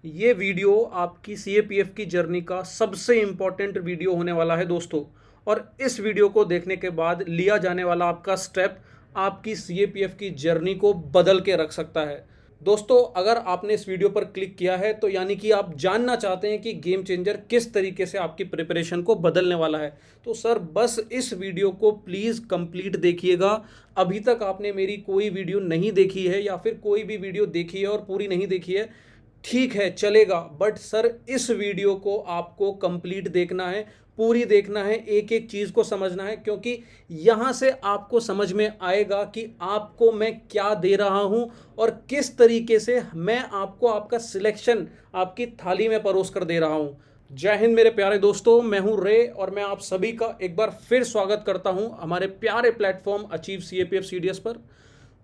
ये वीडियो आपकी सीएपीएफ की जर्नी का सबसे इम्पोर्टेंट वीडियो होने वाला है दोस्तों। और इस वीडियो को देखने के बाद लिया जाने वाला आपका स्टेप आपकी सीएपीएफ की जर्नी को बदल के रख सकता है। दोस्तों, अगर आपने इस वीडियो पर क्लिक किया है तो यानी कि आप जानना चाहते हैं कि गेम चेंजर किस तरीके से आपकी प्रिपरेशन को बदलने वाला है। तो सर, बस इस वीडियो को प्लीज़ कंप्लीट देखिएगा। अभी तक आपने मेरी कोई वीडियो नहीं देखी है या फिर कोई भी वीडियो देखी है और पूरी नहीं देखी है, ठीक है, चलेगा, बट सर इस वीडियो को आपको कंप्लीट देखना है, पूरी देखना है, एक एक चीज़ को समझना है, क्योंकि यहाँ से आपको समझ में आएगा कि आपको मैं क्या दे रहा हूँ और किस तरीके से मैं आपको आपका सिलेक्शन आपकी थाली में परोस कर दे रहा हूँ। जय हिंद मेरे प्यारे दोस्तों, मैं हूँ रे और मैं आप सभी का एक बार फिर स्वागत करता हूँ हमारे प्यारे प्लेटफॉर्म अचीव सीएपीएफ सीडीएस पर।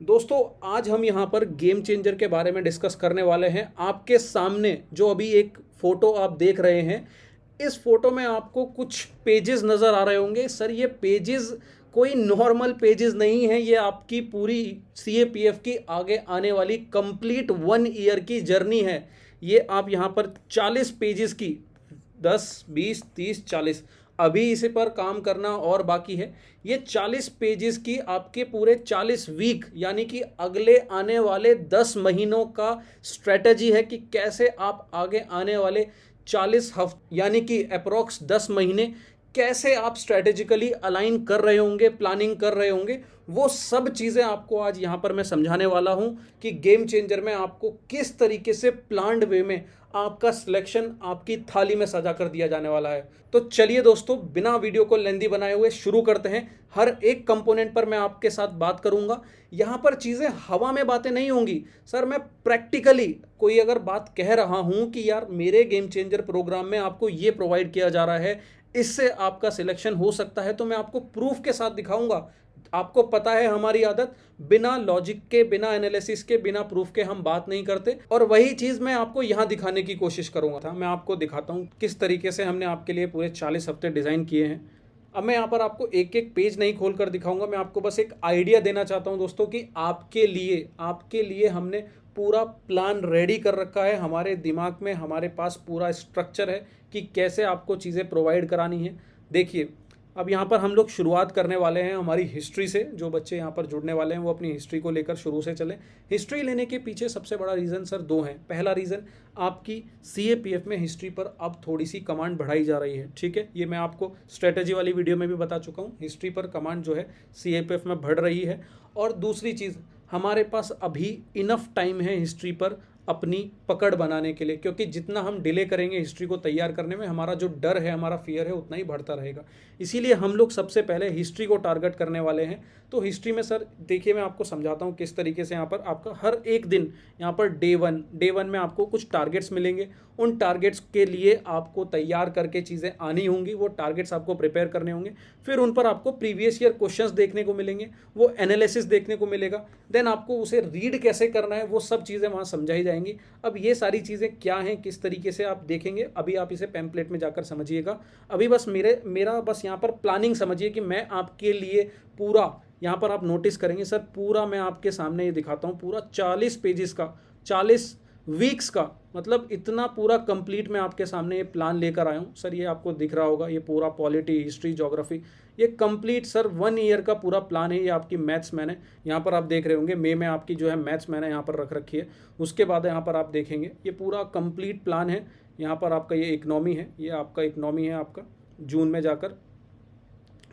दोस्तों, आज हम यहाँ पर गेम चेंजर के बारे में डिस्कस करने वाले हैं। आपके सामने जो अभी एक फ़ोटो आप देख रहे हैं, इस फोटो में आपको कुछ पेजेस नज़र आ रहे होंगे। सर, ये पेजेस कोई नॉर्मल पेजेस नहीं है, ये आपकी पूरी सीएपीएफ की आगे आने वाली कंप्लीट 1 ईयर की जर्नी है। ये आप यहाँ पर 40 पेजेस की, 10, 20, 30, 40, अभी इसे पर काम करना और बाकी है। ये 40 पेजेस की आपके पूरे 40 वीक यानी कि अगले आने वाले 10 महीनों का स्ट्रेटजी है कि कैसे आप आगे आने वाले 40 हफ्ते यानी कि अप्रोक्स 10 महीने कैसे आप स्ट्रेटेजिकली अलाइन कर रहे होंगे, प्लानिंग कर रहे होंगे। वो सब चीज़ें आपको आज यहाँ पर मैं समझाने वाला हूँ कि गेम चेंजर में आपको किस तरीके से प्लान्ड वे में आपका सिलेक्शन आपकी थाली में सजा कर दिया जाने वाला है। तो चलिए दोस्तों, बिना वीडियो को लेंदी बनाए हुए शुरू करते हैं। हर एक कंपोनेंट पर मैं आपके साथ बात करूंगा। यहाँ पर चीज़ें हवा में बातें नहीं होंगी। सर, मैं प्रैक्टिकली कोई अगर बात कह रहा हूँ कि यार मेरे गेम चेंजर प्रोग्राम में आपको ये प्रोवाइड किया जा रहा है, इससे आपका सिलेक्शन हो सकता है, तो मैं आपको प्रूफ के साथ दिखाऊंगा। आपको पता है हमारी आदत, बिना लॉजिक के, बिना एनालिसिस के, बिना प्रूफ के हम बात नहीं करते। और वही चीज़ मैं आपको यहाँ दिखाने की कोशिश करूँगा। था मैं आपको दिखाता हूँ किस तरीके से हमने आपके लिए पूरे 40 हफ्ते डिज़ाइन किए हैं। अब मैं यहाँ पर आपको एक एक पेज नहीं खोल कर दिखाऊंगा, मैं आपको बस एक आइडिया देना चाहता हूँ दोस्तों कि आपके लिए हमने पूरा प्लान रेडी कर रखा है। हमारे दिमाग में हमारे पास पूरा स्ट्रक्चर है कि कैसे आपको चीज़ें प्रोवाइड करानी है। देखिए, अब यहाँ पर हम लोग शुरुआत करने वाले हैं हमारी हिस्ट्री से। जो बच्चे यहाँ पर जुड़ने वाले हैं वो अपनी हिस्ट्री को लेकर शुरू से चलें। हिस्ट्री लेने के पीछे सबसे बड़ा रीज़न सर दो हैं। पहला रीज़न, आपकी सीएपीएफ में हिस्ट्री पर अब थोड़ी सी कमांड बढ़ाई जा रही है। ठीक है, ये मैं आपको स्ट्रेटेजी वाली वीडियो में भी बता चुका हूँ। हिस्ट्री पर कमांड जो है सीएपीएफ में बढ़ रही है। और दूसरी चीज़, हमारे पास अभी इनफ टाइम है हिस्ट्री पर अपनी पकड़ बनाने के लिए, क्योंकि जितना हम डिले करेंगे हिस्ट्री को तैयार करने में, हमारा जो डर है, हमारा फियर है, उतना ही बढ़ता रहेगा। इसीलिए हम लोग सबसे पहले हिस्ट्री को टारगेट करने वाले हैं। तो हिस्ट्री में सर देखिए, मैं आपको समझाता हूँ किस तरीके से यहाँ पर आपका हर एक दिन यहाँ पर डे वन में आपको कुछ टारगेट्स मिलेंगे। उन टारगेट्स के लिए आपको तैयार करके चीज़ें आनी होंगी, वो टारगेट्स आपको प्रिपेयर करने होंगे। फिर उन पर आपको प्रीवियस ईयर क्वेश्चंस देखने को मिलेंगे, वो एनालिसिस देखने को मिलेगा। देन आपको उसे रीड कैसे करना है, वो सब चीज़ें वहाँ समझाई जाएंगी। अब ये सारी चीज़ें क्या हैं, किस तरीके से आप देखेंगे, अभी आप इसे पैम्पलेट में जाकर समझिएगा। अभी बस मेरा बस यहाँ पर प्लानिंग समझिए कि मैं आपके लिए पूरा, यहाँ पर आप नोटिस करेंगे सर, पूरा मैं आपके सामने ये दिखाता हूँ, पूरा 40 पेजेस का, 40 वीक्स का, मतलब इतना पूरा कंप्लीट मैं आपके सामने ये प्लान लेकर आया हूँ। सर ये आपको दिख रहा होगा, ये पूरा पॉलिटी, हिस्ट्री, ज्योग्राफी, ये कंप्लीट सर 1 ईयर का पूरा प्लान है। ये आपकी मैथ्स मैंने यहाँ पर आप देख रहे होंगे, मई में आपकी जो है मैथ्स मैंने यहाँ पर रख रखी है। उसके बाद यहाँ पर आप देखेंगे ये पूरा कंप्लीट प्लान है। यहाँ पर आपका ये इकनॉमी है, ये आपका इकनॉमी है आपका जून में जाकर।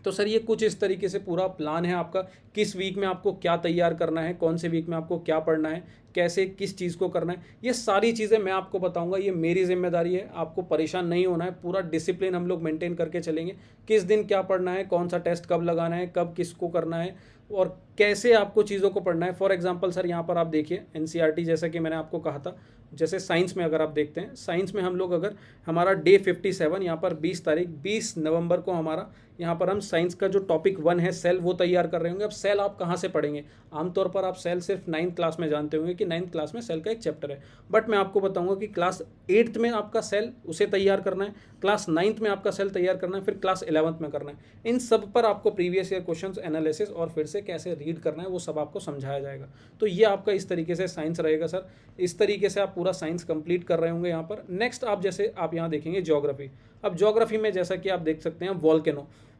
तो सर ये कुछ इस तरीके से पूरा प्लान है आपका, किस वीक में आपको क्या तैयार करना है, कौन से वीक में आपको क्या पढ़ना है, कैसे किस चीज़ को करना है, ये सारी चीज़ें मैं आपको बताऊंगा। ये मेरी जिम्मेदारी है, आपको परेशान नहीं होना है। पूरा डिसिप्लिन हम लोग मेंटेन करके चलेंगे, किस दिन क्या पढ़ना है, कौन सा टेस्ट कब लगाना है, कब किसको करना है और कैसे आपको चीज़ों को पढ़ना है। फॉर एग्जांपल सर यहाँ पर आप देखिए एनसीईआरटी, जैसा कि मैंने आपको कहा था, जैसे साइंस में अगर आप देखते हैं, साइंस में हम लोग अगर हमारा डे 57 यहाँ पर 20 तारीख 20 नवंबर को हमारा यहाँ पर हम साइंस का जो टॉपिक 1 है सेल, वो तैयार कर रहे होंगे। अब सेल आप कहाँ से पढ़ेंगे? आमतौर पर आप सेल सिर्फ 9th क्लास में जानते होंगे कि 9th क्लास में सेल का एक चैप्टर है, बट मैं आपको बताऊंगा कि क्लास 8th में आपका सेल उसे तैयार करना है, क्लास 9th में आपका सेल तैयार करना है, फिर क्लास 11th में करना है। इन सब पर आपको प्रीवियस ईयर क्वेश्चंस, एनालिसिस और फिर से कैसे रीड करना है वो सब आपको समझाया जाएगा। तो ये आपका इस तरीके से साइंस रहेगा सर। इस तरीके से आप पूरा साइंस कंप्लीट कर रहे होंगे यहाँ पर। नेक्स्ट आप जैसे आप यहाँ देखेंगे ज्योग्राफी। अब ज्योग्राफी में जैसा कि आप देख सकते हैं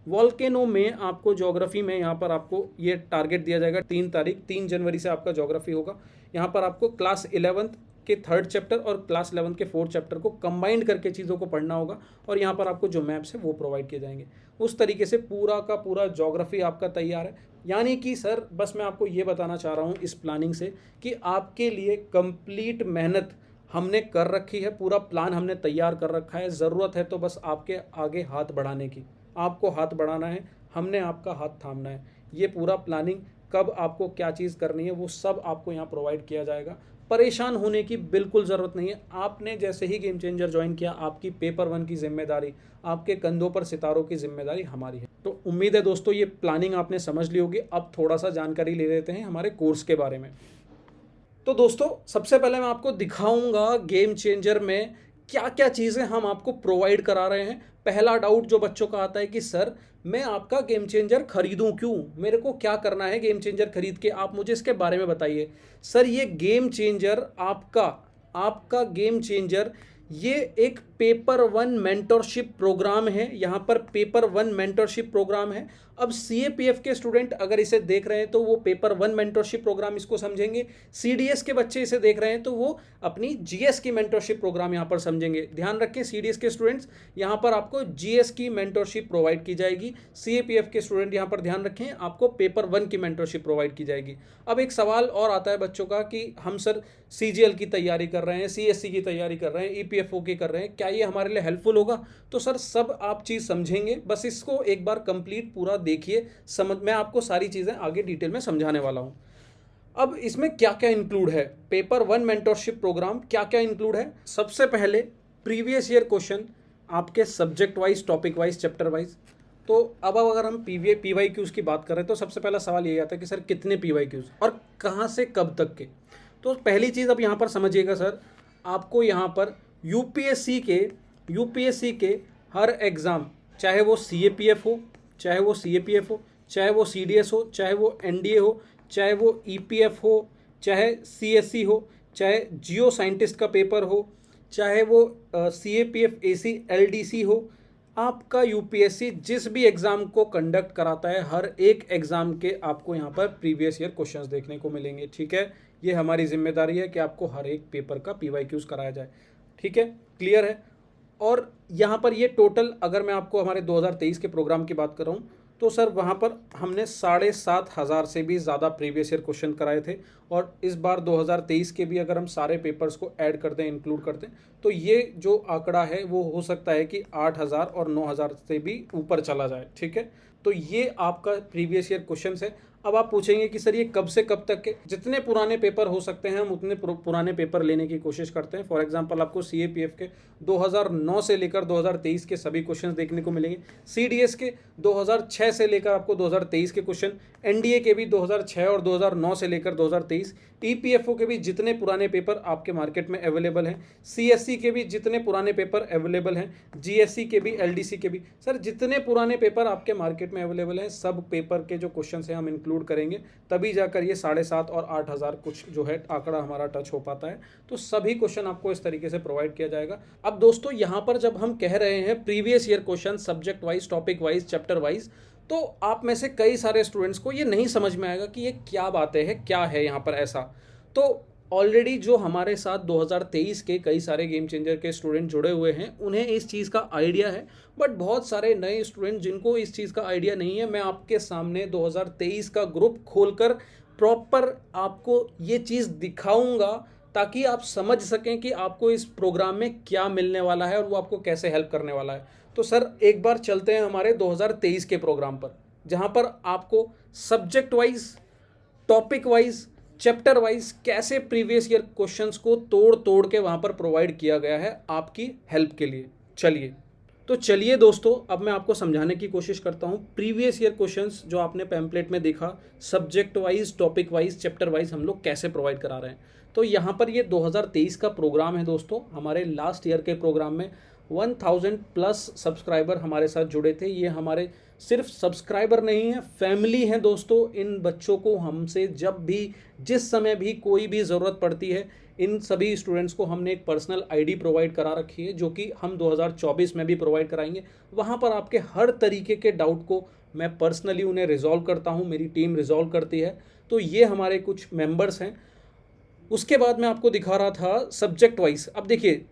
वॉल्केनो में आपको ज्योग्राफी में यहाँ पर आपको ये टारगेट दिया जाएगा 3 जनवरी से आपका ज्योग्राफी होगा। यहाँ पर आपको क्लास 11th के 3rd चैप्टर और क्लास 11th के 4th चैप्टर को कंबाइंड करके चीज़ों को पढ़ना होगा और यहाँ पर आपको जो मैप्स है वो प्रोवाइड किए जाएंगे। उस तरीके से पूरा का पूरा ज्योग्राफी आपका तैयार है। यानी कि सर बस मैं आपको ये बताना चाह रहा हूँ इस प्लानिंग से कि आपके लिए कंप्लीट मेहनत हमने कर रखी है, पूरा प्लान हमने तैयार कर रखा है। ज़रूरत है तो बस आपके आगे हाथ बढ़ाने की, आपको हाथ बढ़ाना है, हमने आपका हाथ थामना है। ये पूरा प्लानिंग कब आपको क्या चीज़ करनी है वो सब आपको यहाँ प्रोवाइड किया जाएगा। परेशान होने की बिल्कुल ज़रूरत नहीं है। आपने जैसे ही गेम चेंजर ज्वाइन किया, आपकी पेपर 1 की जिम्मेदारी, आपके कंधों पर सितारों की जिम्मेदारी हमारी है। तो उम्मीद है दोस्तों ये प्लानिंग आपने समझ ली होगी। अब थोड़ा सा जानकारी ले लेते हैं हमारे कोर्स के बारे में। तो दोस्तों सबसे पहले मैं आपको दिखाऊंगा गेम चेंजर में क्या क्या चीज़ें हम आपको प्रोवाइड करा रहे हैं। पहला डाउट जो बच्चों का आता है कि सर मैं आपका गेम चेंजर खरीदूं क्यों, मेरे को क्या करना है गेम चेंजर खरीद के, आप मुझे इसके बारे में बताइए। सर ये गेम चेंजर आपका गेम चेंजर ये एक पेपर 1 मेंटरशिप प्रोग्राम है। यहाँ पर पेपर 1 मेंटरशिप प्रोग्राम है। अब CAPF के स्टूडेंट अगर इसे देख रहे हैं तो वो पेपर 1 मेंटरशिप प्रोग्राम इसको समझेंगे। CDS के बच्चे इसे देख रहे हैं तो वो अपनी GS की मेंटरशिप प्रोग्राम यहाँ पर समझेंगे। ध्यान रखें CDS के स्टूडेंट्स, यहाँ पर आपको GS की मेंटरशिप प्रोवाइड की जाएगी। CAPF के स्टूडेंट यहाँ पर ध्यान रखें, आपको पेपर 1 की मेंटरशिप प्रोवाइड की जाएगी। अब एक सवाल और आता है बच्चों का कि हम सर CGL की तैयारी कर रहे हैं, CSC की तैयारी कर रहे हैं, EPFO की कर रहे हैं, क्या ये हमारे लिए हेल्पफुल होगा? तो सर सब आप चीज़ समझेंगे, बस इसको एक बार कंप्लीट पूरा देखिए, मैं आपको सारी चीज़ें आगे डिटेल में समझाने वाला हूँ। अब इसमें क्या क्या इंक्लूड है, पेपर 1 मेंटरशिप प्रोग्राम क्या क्या इंक्लूड है? सबसे पहले प्रीवियस ईयर क्वेश्चन आपके subject wise, topic wise, chapter wise. तो अब अगर हम PYQs की बात करें तो सबसे पहला सवाल ये आता है कि सर कितने PYQs और कहाँ से कब तक के। तो पहली चीज़ अब यहाँ पर समझिएगा सर, आपको यहाँ पर यूपीएससी के हर एग्ज़ाम, चाहे वो CAPF हो, चाहे वो CAPF हो, चाहे वो CDS हो, चाहे वो NDA हो, चाहे वो EPF हो, चाहे CSC हो, चाहे जियो साइंटिस्ट का पेपर हो, चाहे वो CAPF AC LDC हो, आपका यूपीएससी जिस भी एग्ज़ाम को कंडक्ट कराता है, हर एक एग्ज़ाम के आपको यहाँ पर प्रीवियस ईयर क्वेश्चंस देखने को मिलेंगे। ठीक है, ये हमारी जिम्मेदारी है कि आपको हर एक पेपर का PYQs कराया जाए। ठीक है, क्लियर है। और यहाँ पर ये टोटल, अगर मैं आपको हमारे 2023 के प्रोग्राम की बात कर रहा हूँ तो सर वहाँ पर हमने 7,500 से भी ज़्यादा प्रीवियस ईयर क्वेश्चन कराए थे। और इस बार 2023 के भी अगर हम सारे पेपर्स को ऐड कर दें, इंक्लूड कर दें, तो ये जो आंकड़ा है वो हो सकता है कि 8,000 और 9,000 से भी ऊपर चला जाए। ठीक है, तो ये आपका प्रीवियस ईयर क्वेश्चन है। अब आप पूछेंगे कि सर ये कब से कब तक के, जितने पुराने पेपर हो सकते हैं हम उतने पुराने पेपर लेने की कोशिश करते हैं। फॉर एग्जांपल आपको CAPF के 2009 से लेकर 2023 के सभी क्वेश्चंस देखने को मिलेंगे, CDS के 2006 से लेकर आपको 2023 के क्वेश्चन, NDA के भी 2006 और 2009 से लेकर 2023, EPFO के भी जितने पुराने पेपर आपके मार्केट में अवेलेबल हैं, CSC के भी जितने पुराने पेपर अवेलेबल हैं, GSC के भी, LDC के भी, सर जितने पुराने पेपर आपके मार्केट में अवेलेबल हैं सब पेपर के जो क्वेश्चन हैं हम इंक्लूड करेंगे, तभी जाकर ये 7,500 और 8,000 कुछ जो है आंकड़ा हमारा टच हो पाता है। तो सभी क्वेश्चन आपको इस तरीके से प्रोवाइड किया जाएगा। अब दोस्तों यहाँ पर जब हम कह रहे हैं previous year question subject wise, topic wise, chapter wise, तो आप में से कई सारे स्टूडेंट्स को ये नहीं समझ में आएगा कि ये क्या बातें हैं, क्या है यहाँ पर ऐसा। तो ऑलरेडी जो हमारे साथ 2023 के कई सारे गेम चेंजर के स्टूडेंट जुड़े हुए हैं उन्हें इस चीज़ का आइडिया है, बट बहुत सारे नए स्टूडेंट जिनको इस चीज़ का आइडिया नहीं है, मैं आपके सामने 2023 का ग्रुप खोलकर प्रॉपर आपको ये चीज़ दिखाऊंगा ताकि आप समझ सकें कि आपको इस प्रोग्राम में क्या मिलने वाला है और वो आपको कैसे हेल्प करने वाला है। तो सर एक बार चलते हैं हमारे 2023 के प्रोग्राम पर, जहाँ पर आपको subject wise, topic wise, chapter wise कैसे प्रीवियस ईयर क्वेश्चंस को तोड़ तोड़ के वहाँ पर प्रोवाइड किया गया है आपकी हेल्प के लिए। चलिए दोस्तों, अब मैं आपको समझाने की कोशिश करता हूँ प्रीवियस ईयर क्वेश्चंस जो आपने पैम्पलेट में देखा, subject wise, topic wise, chapter wise हम लोग कैसे प्रोवाइड करा रहे हैं। तो यहाँ पर ये 2023 का प्रोग्राम है दोस्तों। हमारे लास्ट ईयर के प्रोग्राम में 1000 प्लस सब्सक्राइबर हमारे साथ जुड़े थे। ये हमारे सिर्फ सब्सक्राइबर नहीं है, फैमिली है दोस्तों। इन बच्चों को हमसे जब भी, जिस समय भी कोई भी ज़रूरत पड़ती है, इन सभी स्टूडेंट्स को हमने एक पर्सनल आईडी प्रोवाइड करा रखी है, जो कि हम 2024 में भी प्रोवाइड कराएंगे। वहाँ पर आपके हर तरीके के डाउट को मैं पर्सनली उन्हें रिजॉल्व करता हूँ, मेरी टीम रिजॉल्व करती है। तो ये हमारे कुछ मेंबर्स हैं। उसके बाद मैं आपको दिखा रहा था सब्जेक्ट वाइज। अब देखिए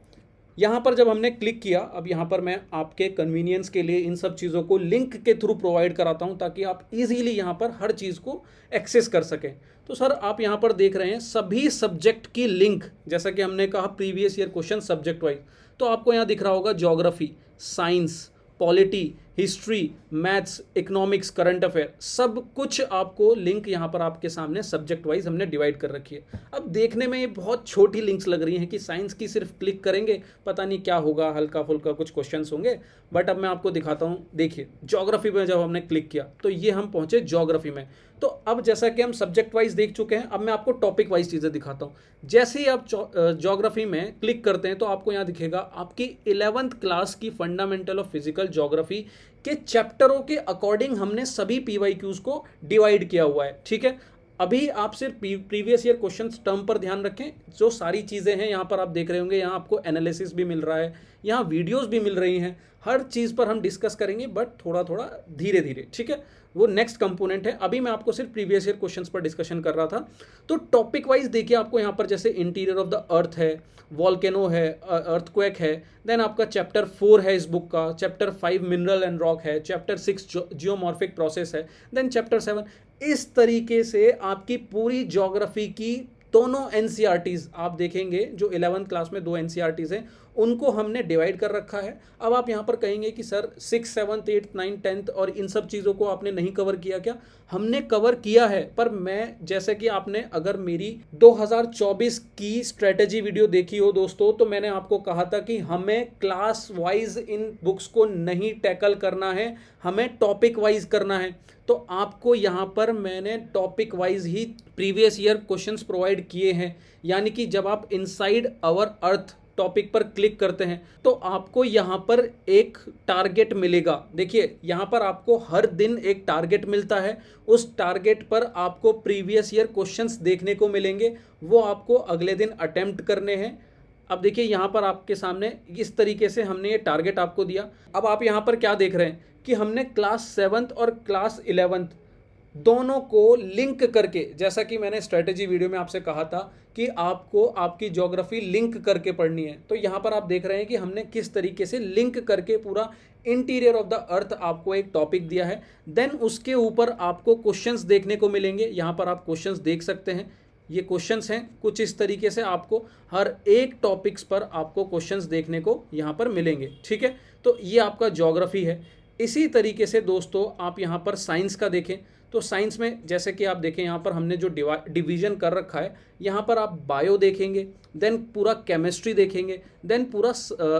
यहाँ पर जब हमने क्लिक किया, अब यहाँ पर मैं आपके कन्वीनियंस के लिए इन सब चीज़ों को लिंक के थ्रू प्रोवाइड कराता हूँ, ताकि आप इजीली यहाँ पर हर चीज़ को एक्सेस कर सकें। तो सर आप यहाँ पर देख रहे हैं सभी सब्जेक्ट की लिंक, जैसा कि हमने कहा previous year question subject wise. तो आपको यहाँ दिख रहा होगा geography, science, polity, history, maths, economics, current affair, सब कुछ आपको लिंक यहाँ पर आपके सामने सब्जेक्ट वाइज हमने डिवाइड कर रखी है। अब देखने में ये बहुत छोटी लिंक्स लग रही हैं कि साइंस की सिर्फ क्लिक करेंगे पता नहीं क्या होगा, हल्का फुल्का कुछ क्वेश्चंस होंगे, बट अब मैं आपको दिखाता हूँ। देखिए ज्योग्राफी में जब हमने क्लिक किया तो ये हम पहुँचे ज्योग्राफी में। तो अब जैसा कि हम सब्जेक्ट वाइज देख चुके हैं, अब मैं आपको टॉपिक वाइज चीज़ें दिखाता हूँ। जैसे ही आप ज्योग्राफी में क्लिक करते हैं तो आपको यहाँ दिखेगा आपकी 11th क्लास की फंडामेंटल ऑफ फिजिकल ज्योग्राफी के चैप्टरों के अकॉर्डिंग हमने सभी PYQs को डिवाइड किया हुआ है। ठीक है, अभी आप सिर्फ प्रीवियस ईयर क्वेश्चन टर्म पर ध्यान रखें। जो सारी चीज़ें हैं यहाँ पर आप देख रहे होंगे, यहाँ आपको एनालिसिस भी मिल रहा है, यहाँ वीडियोस भी मिल रही हैं, हर चीज़ पर हम डिस्कस करेंगे, बट थोड़ा थोड़ा धीरे धीरे। ठीक है, वो नेक्स्ट कंपोनेंट है। अभी मैं आपको सिर्फ प्रीवियस ईयर क्वेश्चंस पर डिस्कशन कर रहा था। तो टॉपिक वाइज देखिए, आपको यहाँ पर जैसे इंटीरियर ऑफ द अर्थ है, वॉल्केनो है, अर्थक्वेक है, देन आपका चैप्टर 4 है इस बुक का, चैप्टर 5 मिनरल एंड रॉक है, चैप्टर 6 जियोमॉर्फिक प्रोसेस है, देन चैप्टर 7। इस तरीके से आपकी पूरी ज्योग्राफी की दोनों NCERTs आप देखेंगे, जो 11th क्लास में 2 NCERTs हैं, उनको हमने डिवाइड कर रखा है। अब आप यहाँ पर कहेंगे कि सर 6, 7, 8, 9, 10th और इन सब चीज़ों को आपने नहीं कवर किया क्या? हमने कवर किया है, पर मैं, जैसे कि आपने अगर मेरी 2024 की स्ट्रेटेजी वीडियो देखी हो दोस्तों, तो मैंने आपको कहा था कि हमें क्लास वाइज इन बुक्स को नहीं टैकल करना है, हमें टॉपिक वाइज करना है। तो आपको यहाँ पर मैंने टॉपिक वाइज ही प्रीवियस ईयर क्वेश्चंस प्रोवाइड किए हैं। यानी कि जब आप इनसाइड आवर अर्थ टॉपिक पर क्लिक करते हैं तो आपको यहाँ पर एक टारगेट मिलेगा। देखिए यहाँ पर आपको हर दिन एक टारगेट मिलता है, उस टारगेट पर आपको प्रीवियस ईयर क्वेश्चंस देखने को मिलेंगे, वो आपको अगले दिन अटेम्प्ट करने हैं। अब देखिए यहाँ पर आपके सामने इस तरीके से हमने ये टारगेट आपको दिया। अब आप यहाँ पर क्या देख रहे हैं कि हमने क्लास 7th और क्लास 11th दोनों को लिंक करके, जैसा कि मैंने स्ट्रेटेजी वीडियो में आपसे कहा था कि आपको आपकी ज्योग्राफी लिंक करके पढ़नी है, तो यहाँ पर आप देख रहे हैं कि हमने किस तरीके से लिंक करके पूरा इंटीरियर ऑफ द अर्थ आपको एक टॉपिक दिया है। देन उसके ऊपर आपको क्वेश्चंस देखने को मिलेंगे। यहाँ पर आप क्वेश्चंस देख सकते हैं, ये क्वेश्चंस हैं कुछ इस तरीके से, आपको हर एक टॉपिक्स पर आपको क्वेश्चंस देखने को यहाँ पर मिलेंगे। ठीक है, तो ये आपका ज्योग्राफी है। इसी तरीके से दोस्तों आप यहाँ पर साइंस का देखें तो साइंस में जैसे कि आप देखें यहाँ पर हमने जो डिवीजन कर रखा है, यहाँ पर आप बायो देखेंगे, देन पूरा केमिस्ट्री देखेंगे, देन पूरा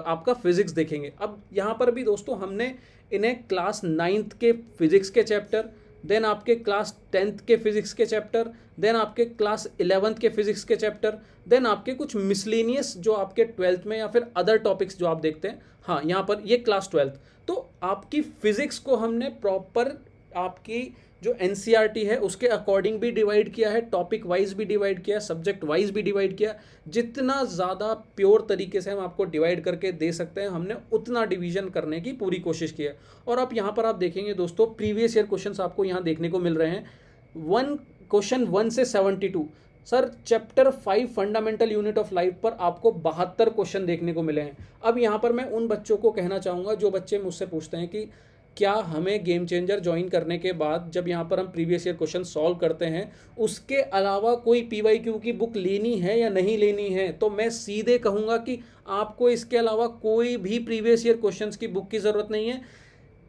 आपका फिजिक्स देखेंगे। अब यहाँ पर भी दोस्तों हमने इन्हें क्लास 9th के फिजिक्स के चैप्टर, देन आपके क्लास 10th के फिजिक्स के चैप्टर, देन आपके क्लास 11th के फिजिक्स के चैप्टर, देन आपके कुछ मिसलेनियस जो आपके 12th में या फिर अदर टॉपिक्स जो आप देखते हैं, हाँ यहाँ पर ये क्लास 12th। तो आपकी फिजिक्स को हमने प्रॉपर आपकी जो NCERT है उसके अकॉर्डिंग भी डिवाइड किया है, टॉपिक वाइज भी डिवाइड किया है, सब्जेक्ट वाइज भी डिवाइड किया। जितना ज़्यादा प्योर तरीके से हम आपको डिवाइड करके दे सकते हैं, हमने उतना डिवीजन करने की पूरी कोशिश की है। और आप यहाँ पर आप देखेंगे दोस्तों प्रीवियस ईयर क्वेश्चंस आपको यहाँ देखने को मिल रहे हैं। क्वेश्चन 1 से 72 sir chapter 5 fundamental unit of life पर आपको 72 क्वेश्चन देखने को मिले हैं। अब यहाँ पर मैं उन बच्चों को कहना चाहूँगा जो बच्चे मुझसे पूछते हैं कि क्या हमें गेम चेंजर ज्वाइन करने के बाद जब यहाँ पर हम प्रीवियस ईयर क्वेश्चन सॉल्व करते हैं उसके अलावा कोई PYQ की बुक लेनी है या नहीं लेनी है, तो मैं सीधे कहूँगा कि आपको इसके अलावा कोई भी प्रीवियस ईयर क्वेश्चंस की बुक की ज़रूरत नहीं है।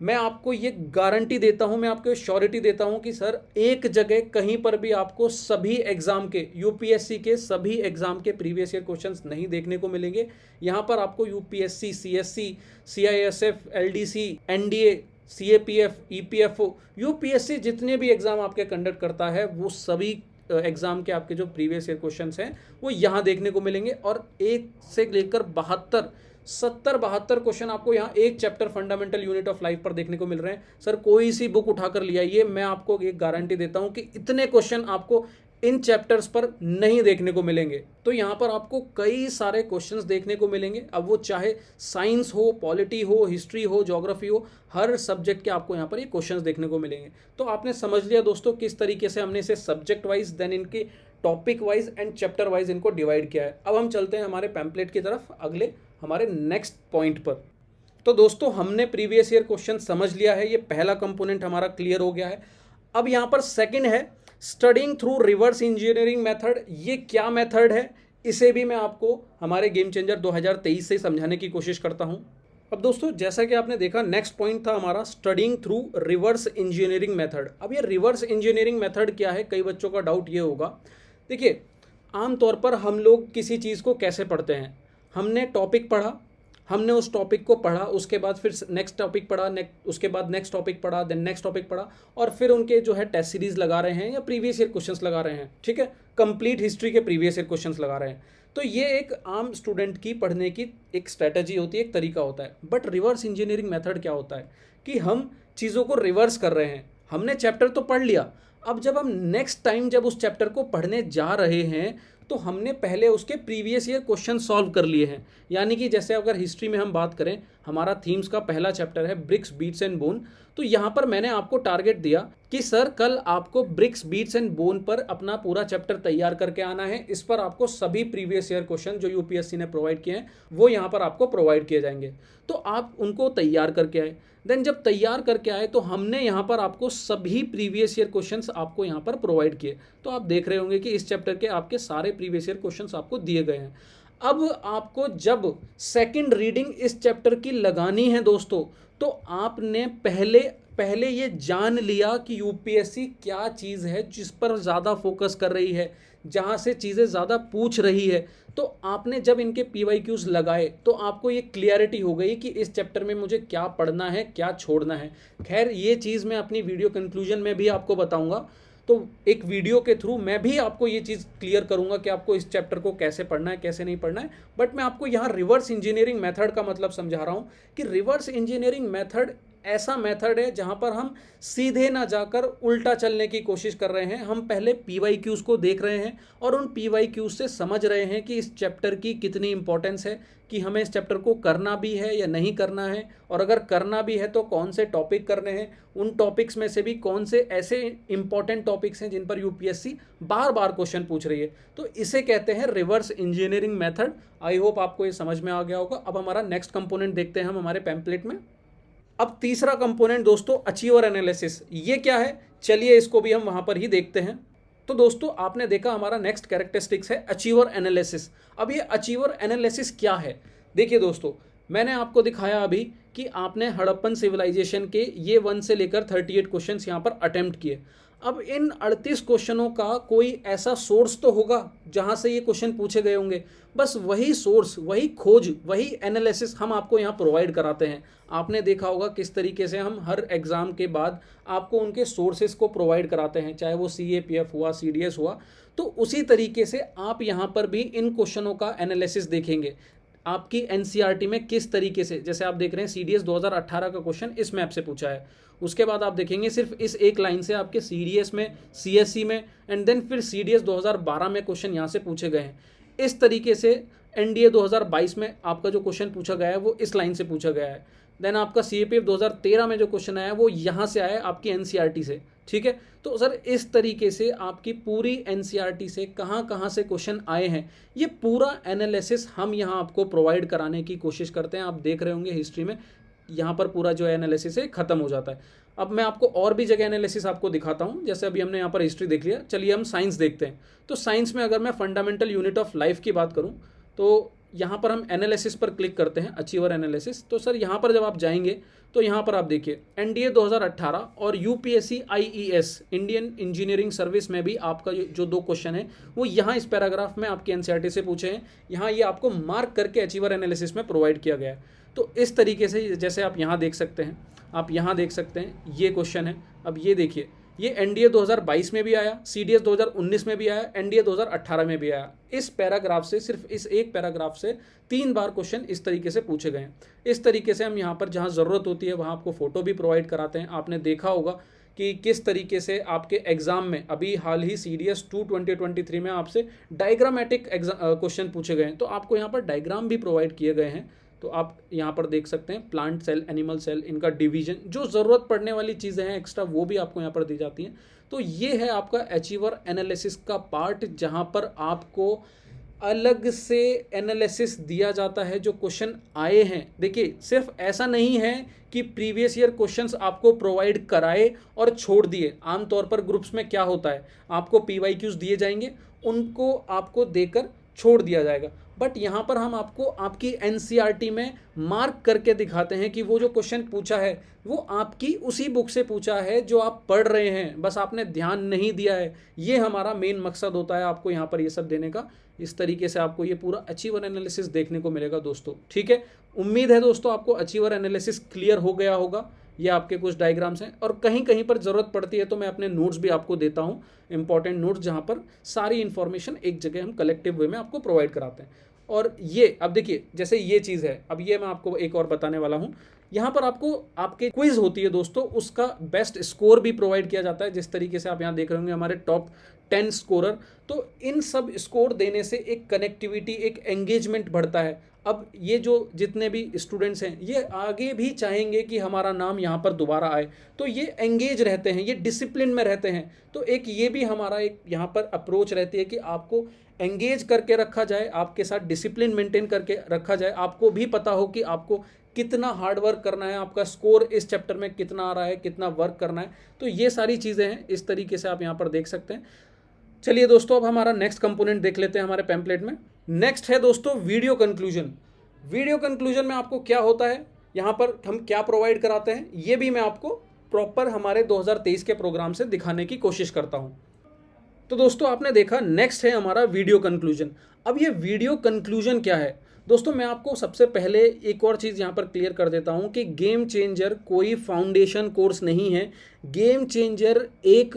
मैं आपको ये गारंटी देता हूँ, मैं आपको श्योरिटी देता हूँ कि सर एक जगह कहीं पर भी आपको सभी एग्ज़ाम के UPSC के सभी एग्ज़ाम के प्रीवियस ईयर क्वेश्चंस नहीं देखने को मिलेंगे। यहाँ पर आपको UPSC, CSC, CISF, LDC, NDA, CAPF, EPFO, UPSC जितने भी एग्ज़ाम आपके कंडक्ट करता है वो सभी एग्ज़ाम के आपके जो प्रीवियस ईयर क्वेश्चंस हैं वो यहाँ देखने को मिलेंगे। और 1 से लेकर 72 70-72 क्वेश्चन आपको यहाँ एक chapter fundamental unit of life पर देखने को मिल रहे हैं। सर कोई सी बुक उठाकर ले आइए, मैं आपको एक गारंटी देता हूँ कि इतने क्वेश्चन आपको इन चैप्टर्स पर नहीं देखने को मिलेंगे। तो यहाँ पर आपको कई सारे क्वेश्चंस देखने को मिलेंगे, अब वो चाहे साइंस हो, पॉलिटी हो, हिस्ट्री हो, ज्योग्राफी हो, हर सब्जेक्ट के आपको यहाँ पर ये क्वेश्चंस देखने को मिलेंगे। तो आपने समझ लिया दोस्तों किस तरीके से हमने इसे सब्जेक्ट वाइज, देन इनके topic wise and chapter wise इनको डिवाइड किया है। अब हम चलते हैं हमारे पैम्पलेट की तरफ, अगले हमारे नेक्स्ट पॉइंट पर। तो दोस्तों हमने प्रीवियस ईयर क्वेश्चन समझ लिया है, ये पहला कंपोनेंट हमारा क्लियर हो गया है। अब यहाँ पर सेकंड है studying through reverse engineering method. ये क्या मेथड है, इसे भी मैं आपको हमारे गेम चेंजर 2023 से समझाने की कोशिश करता हूँ। अब दोस्तों जैसा कि आपने देखा, नेक्स्ट पॉइंट था हमारा studying through reverse engineering method. अब ये रिवर्स इंजीनियरिंग मेथड क्या है, कई बच्चों का डाउट ये होगा। देखिए आमतौर पर हम लोग किसी चीज़ को कैसे पढ़ते हैं, हमने टॉपिक पढ़ा, हमने उस टॉपिक को पढ़ा, उसके बाद फिर नेक्स्ट टॉपिक पढ़ा, उसके बाद नेक्स्ट टॉपिक पढ़ा, देन नेक्स्ट टॉपिक पढ़ा, और फिर उनके जो है टेस्ट सीरीज लगा रहे हैं या प्रीवियस ईयर क्वेश्चंस लगा रहे हैं। ठीक है, कंप्लीट हिस्ट्री के प्रीवियस ईयर क्वेश्चंस लगा रहे हैं। तो ये एक आम स्टूडेंट की पढ़ने की एक स्ट्रैटेजी होती है, एक तरीका होता है। बट रिवर्स इंजीनियरिंग मेथड क्या होता है कि हम चीज़ों को रिवर्स कर रहे हैं। हमने चैप्टर तो पढ़ लिया, अब जब हम नेक्स्ट टाइम जब उस चैप्टर को पढ़ने जा रहे हैं तो हमने पहले उसके प्रीवियस ईयर क्वेश्चन सॉल्व कर लिए हैं। यानी कि जैसे अगर हिस्ट्री में हम बात करें, हमारा थीम्स का पहला चैप्टर है ब्रिक्स, बीट्स एंड बोन। तो यहाँ पर मैंने आपको टारगेट दिया कि सर कल आपको ब्रिक्स, बीट्स एंड बोन पर अपना पूरा चैप्टर तैयार करके आना है। इस पर आपको सभी प्रीवियस ईयर क्वेश्चन जो यूपीएससी ने प्रोवाइड किए हैं वो यहाँ पर आपको प्रोवाइड किए जाएंगे। तो आप उनको तैयार करके आए। देन जब तैयार करके आए तो हमने यहाँ पर आपको सभी प्रीवियस ईयर क्वेश्चंस आपको यहाँ पर प्रोवाइड किए। तो आप देख रहे होंगे कि इस चैप्टर के आपके सारे प्रीवियस ईयर क्वेश्चंस आपको दिए गए हैं। अब आपको जब सेकंड रीडिंग इस चैप्टर की लगानी है दोस्तों, तो आपने पहले ये जान लिया कि यूपीएससी क्या चीज़ है जिस पर ज़्यादा फोकस कर रही है, जहाँ से चीज़ें ज़्यादा पूछ रही है। तो आपने जब इनके PYQs लगाए तो आपको ये क्लियरिटी हो गई कि इस चैप्टर में मुझे क्या पढ़ना है, क्या छोड़ना है। खैर ये चीज़ मैं अपनी वीडियो कंक्लूजन में भी आपको बताऊंगा। तो एक वीडियो के थ्रू मैं भी आपको ये चीज़ क्लियर करूंगा कि आपको इस चैप्टर को कैसे पढ़ना है, कैसे नहीं पढ़ना है। बट मैं आपको यहाँ रिवर्स इंजीनियरिंग मेथड का मतलब समझा रहा हूँ कि रिवर्स इंजीनियरिंग मेथड ऐसा मेथड है जहाँ पर हम सीधे ना जाकर उल्टा चलने की कोशिश कर रहे हैं। हम पहले PYQs को देख रहे हैं और उन PYQs से समझ रहे हैं कि इस चैप्टर की कितनी इंपॉर्टेंस है, कि हमें इस चैप्टर को करना भी है या नहीं करना है, और अगर करना भी है तो कौन से टॉपिक करने हैं, उन टॉपिक्स में से भी कौन से ऐसे इंपॉर्टेंट टॉपिक्स हैं जिन पर यूपीएससी बार बार क्वेश्चन पूछ रही है। तो इसे कहते हैं reverse engineering method. I hope आपको ये समझ में आ गया होगा। अब हमारा नेक्स्ट कंपोनेंट देखते हैं हम हमारे पैम्पलेट में। अब तीसरा कंपोनेंट दोस्तों अचीवर एनालिसिस। ये क्या है, चलिए इसको भी हम वहाँ पर ही देखते हैं। तो दोस्तों आपने देखा हमारा नेक्स्ट कैरेक्टरिस्टिक्स है अचीवर एनालिसिस। अब ये अचीवर एनालिसिस क्या है, देखिए दोस्तों मैंने आपको दिखाया अभी कि आपने हड़प्पन सिविलाइजेशन के ये 1 से लेकर 38 क्वेश्चंस यहाँ पर अटेम्प्ट किए। अब इन 38 क्वेश्चनों का कोई ऐसा सोर्स तो होगा जहाँ से ये क्वेश्चन पूछे गए होंगे। बस वही सोर्स, वही खोज, वही एनालिसिस हम आपको यहाँ प्रोवाइड कराते हैं। आपने देखा होगा किस तरीके से हम हर एग्ज़ाम के बाद आपको उनके सोर्सेज को प्रोवाइड कराते हैं, चाहे वो CAPF हुआ, CDS हुआ। तो उसी तरीके से आप यहाँ पर भी इन क्वेश्चनों का एनालिसिस देखेंगे। आपकी NCERT में किस तरीके से, जैसे आप देख रहे हैं CDS 2018 का क्वेश्चन इस मैप से पूछा है। उसके बाद आप देखेंगे सिर्फ इस एक लाइन से आपके CDS में, CSE में, एंड देन फिर CDS 2012 में क्वेश्चन यहाँ से पूछे गए हैं। इस तरीके से NDA 2022 में आपका जो क्वेश्चन पूछा गया है वो इस लाइन से पूछा गया है। देन आपका CAPF 2013 में जो क्वेश्चन आया है वो यहाँ से आया है आपकी NCERT से। ठीक है, तो सर इस तरीके से आपकी पूरी NCERT से कहाँ कहाँ से क्वेश्चन आए हैं, ये पूरा एनालिसिस हम यहाँ आपको प्रोवाइड कराने की कोशिश करते हैं। आप देख रहे होंगे हिस्ट्री में यहाँ पर पूरा जो एनालिसिस है ख़त्म हो जाता है। अब मैं आपको और भी जगह एनालिसिस आपको दिखाता हूँ। जैसे अभी हमने यहाँ पर हिस्ट्री देख लिया, चलिए हम साइंस देखते हैं। तो साइंस में अगर मैं फंडामेंटल यूनिट ऑफ लाइफ की बात करूँ तो यहाँ पर हम एनालिसिस पर क्लिक करते हैं, अचीवर एनालिसिस। तो सर यहाँ पर जब आप जाएंगे तो यहाँ पर आप देखिए NDA 2018 और UPSC IES Indian engineering service में भी आपका जो 2 क्वेश्चन है वो यहाँ इस पैराग्राफ में आपके NCERT से पूछे हैं। यहाँ ये आपको मार्क करके अचीवर एनालिसिस में प्रोवाइड किया गया है। तो इस तरीके से जैसे आप यहाँ देख सकते हैं, आप यहाँ देख सकते हैं ये क्वेश्चन है। अब ये देखिए ये एनडीए 2022 में भी आया, सीडीएस 2019 में भी आया, एनडीए 2018 में भी आया। इस पैराग्राफ से, सिर्फ इस एक पैराग्राफ से 3 बार क्वेश्चन इस तरीके से पूछे गए हैं। इस तरीके से हम यहाँ पर जहाँ ज़रूरत होती है वहाँ आपको फ़ोटो भी प्रोवाइड कराते हैं। आपने देखा होगा कि किस तरीके से आपके एग्ज़ाम में अभी हाल ही सीडीएस 2 2023 में आपसे डायग्रामेटिक क्वेश्चन पूछे गए हैं, तो आपको यहाँ पर डायग्राम भी प्रोवाइड किए गए हैं। तो आप यहाँ पर देख सकते हैं प्लांट सेल, एनिमल सेल, इनका डिवीजन, जो ज़रूरत पड़ने वाली चीज़ें हैं एक्स्ट्रा वो भी आपको यहाँ पर दी जाती हैं। तो ये है आपका अचीवर एनालिसिस का पार्ट, जहाँ पर आपको अलग से एनालिसिस दिया जाता है जो क्वेश्चन आए हैं। देखिए, सिर्फ ऐसा नहीं है कि प्रीवियस ईयर क्वेश्चंस आपको प्रोवाइड कराए और छोड़ दिए। आमतौर पर ग्रुप्स में क्या होता है, आपको पीवाईक्यूज दिए जाएंगे, उनको आपको देकर छोड़ दिया जाएगा। बट यहाँ पर हम आपको आपकी एनसीईआरटी में मार्क करके दिखाते हैं कि वो जो क्वेश्चन पूछा है वो आपकी उसी बुक से पूछा है जो आप पढ़ रहे हैं, बस आपने ध्यान नहीं दिया है। ये हमारा मेन मकसद होता है आपको यहाँ पर ये सब देने का। इस तरीके से आपको ये पूरा अचीवर एनालिसिस देखने को मिलेगा दोस्तों। ठीक है, उम्मीद है दोस्तों आपको अचीवर एनालिसिस क्लियर हो गया होगा। ये आपके कुछ डायग्राम्स हैं और कहीं कहीं पर ज़रूरत पड़ती है तो मैं अपने नोट्स भी आपको देता हूँ, इंपॉर्टेंट नोट्स, जहाँ पर सारी इन्फॉर्मेशन एक जगह हम कलेक्टिव वे में आपको प्रोवाइड कराते हैं। और ये अब देखिए, जैसे ये चीज़ है, अब ये मैं आपको एक और बताने वाला हूँ। यहाँ पर आपको आपके क्विज होती है दोस्तों, उसका बेस्ट स्कोर भी प्रोवाइड किया जाता है। जिस तरीके से आप यहाँ देख रहे होंगे हमारे टॉप 10 स्कोरर, तो इन सब स्कोर देने से एक कनेक्टिविटी, एक एंगेजमेंट बढ़ता है। अब ये जो जितने भी स्टूडेंट्स हैं ये आगे भी चाहेंगे कि हमारा नाम यहाँ पर दोबारा आए, तो ये एंगेज रहते हैं, ये डिसिप्लिन में रहते हैं। तो एक ये भी हमारा एक यहाँ पर अप्रोच रहती है कि आपको एंगेज करके रखा जाए, आपके साथ डिसिप्लिन मेंटेन करके रखा जाए, आपको भी पता हो कि आपको कितना हार्ड वर्क करना है, आपका स्कोर इस चैप्टर में कितना आ रहा है, कितना वर्क करना है। तो ये सारी चीज़ें हैं, इस तरीके से आप यहाँ पर देख सकते हैं। चलिए दोस्तों, अब हमारा नेक्स्ट कंपोनेंट देख लेते हैं हमारे पैम्पलेट में। नेक्स्ट है दोस्तों वीडियो कंक्लूजन। वीडियो कंक्लूजन में आपको क्या होता है, यहाँ पर हम क्या प्रोवाइड कराते हैं, ये भी मैं आपको प्रॉपर हमारे 2023 के प्रोग्राम से दिखाने की कोशिश करता हूँ। तो दोस्तों आपने देखा, नेक्स्ट है हमारा वीडियो कंक्लूजन। अब ये वीडियो कंक्लूजन क्या है दोस्तों, मैं आपको सबसे पहले एक और चीज़ यहाँ पर क्लियर कर देता हूँ कि गेम चेंजर कोई फाउंडेशन कोर्स नहीं है। गेम चेंजर एक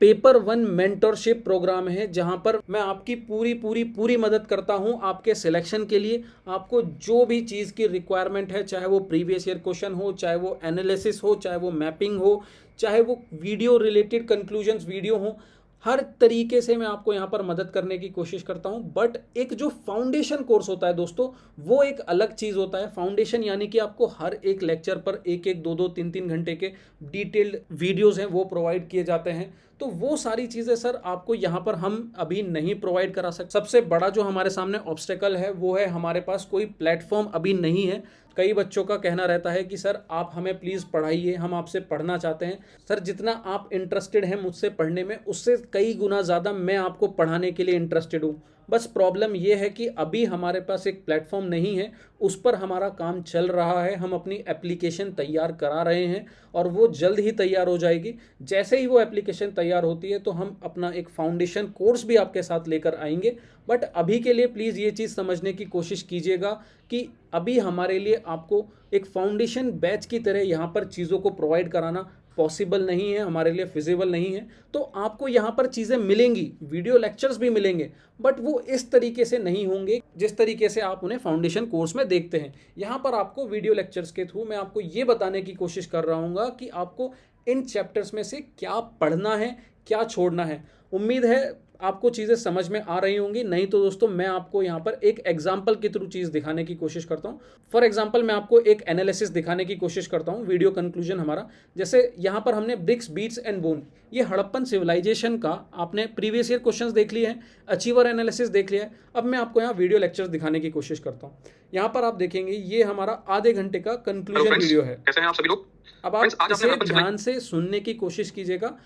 पेपर 1 मेंटरशिप प्रोग्राम है, जहां पर मैं आपकी पूरी मदद करता हूं आपके सिलेक्शन के लिए। आपको जो भी चीज़ की रिक्वायरमेंट है, चाहे वो प्रीवियस ईयर क्वेश्चन हो, चाहे वो एनालिसिस हो, चाहे वो मैपिंग हो, चाहे वो वीडियो रिलेटेड कंक्लूजन्स वीडियो हो, हर तरीके से मैं आपको यहाँ पर मदद करने की कोशिश करता हूँ। बट एक जो फाउंडेशन कोर्स होता है दोस्तों, वो एक अलग चीज़ होता है। फाउंडेशन यानी कि आपको हर एक लेक्चर पर एक 2 3 घंटे के डिटेल्ड वीडियोस हैं वो प्रोवाइड किए जाते हैं। तो वो सारी चीज़ें सर आपको यहाँ पर हम अभी नहीं प्रोवाइड करा सकते। सबसे बड़ा जो हमारे सामने ऑब्स्टेकल है वो है हमारे पास कोई प्लेटफॉर्म अभी नहीं है। कई बच्चों का कहना रहता है कि सर आप हमें प्लीज़ पढ़ाइए, हम आपसे पढ़ना चाहते हैं। सर जितना आप इंटरेस्टेड हैं मुझसे पढ़ने में, उससे कई गुना ज़्यादा मैं आपको पढ़ाने के लिए इंटरेस्टेड हूँ। बस प्रॉब्लम ये है कि अभी हमारे पास एक प्लेटफॉर्म नहीं है, उस पर हमारा काम चल रहा है। हम अपनी एप्लीकेशन तैयार करा रहे हैं और वो जल्द ही तैयार हो जाएगी। जैसे ही वो एप्लीकेशन तैयार होती है तो हम अपना एक फाउंडेशन कोर्स भी आपके साथ लेकर आएंगे। बट अभी के लिए प्लीज़ ये चीज़ समझने की कोशिश कीजिएगा कि अभी हमारे लिए आपको एक फाउंडेशन बैच की तरह यहाँ पर चीज़ों को प्रोवाइड कराना पॉसिबल नहीं है, हमारे लिए फिजिबल नहीं है। तो आपको यहाँ पर चीज़ें मिलेंगी, वीडियो लेक्चर्स भी मिलेंगे, बट वो इस तरीके से नहीं होंगे जिस तरीके से आप उन्हें फाउंडेशन कोर्स में देखते हैं। यहाँ पर आपको वीडियो लेक्चर्स के थ्रू मैं आपको ये बताने की कोशिश कर रहा हूँ कि आपको इन चैप्टर्स में से क्या पढ़ना है, क्या छोड़ना है। उम्मीद है आपको चीज़ें समझ में आ रही होंगी। नहीं तो दोस्तों मैं आपको यहाँ पर एक एग्जाम्पल के थ्रू चीज़ दिखाने की कोशिश करता हूँ। फॉर एग्जाम्पल मैं आपको एक एनालिसिस दिखाने की कोशिश करता हूँ, वीडियो कंक्लूजन हमारा। जैसे यहाँ पर हमने ब्रिक्स, बीट्स एंड बोन, ये हड़प्पन सिविलाइजेशन का आपने प्रीवियस ईयर क्वेश्चंस देख लिए हैं, अचीवर एनालिसिस देख लिया है। अब मैं आपको यहाँ वीडियो लेक्चर्स दिखाने की कोशिश करता हूँ। यहाँ पर आप देखेंगे ये हमारा आधे घंटे का कंक्लूजन वीडियो है। कैसे हैं आप सभी लोग? अब आप इसे ध्यान से सुनने की कोशिश कीजिएगा।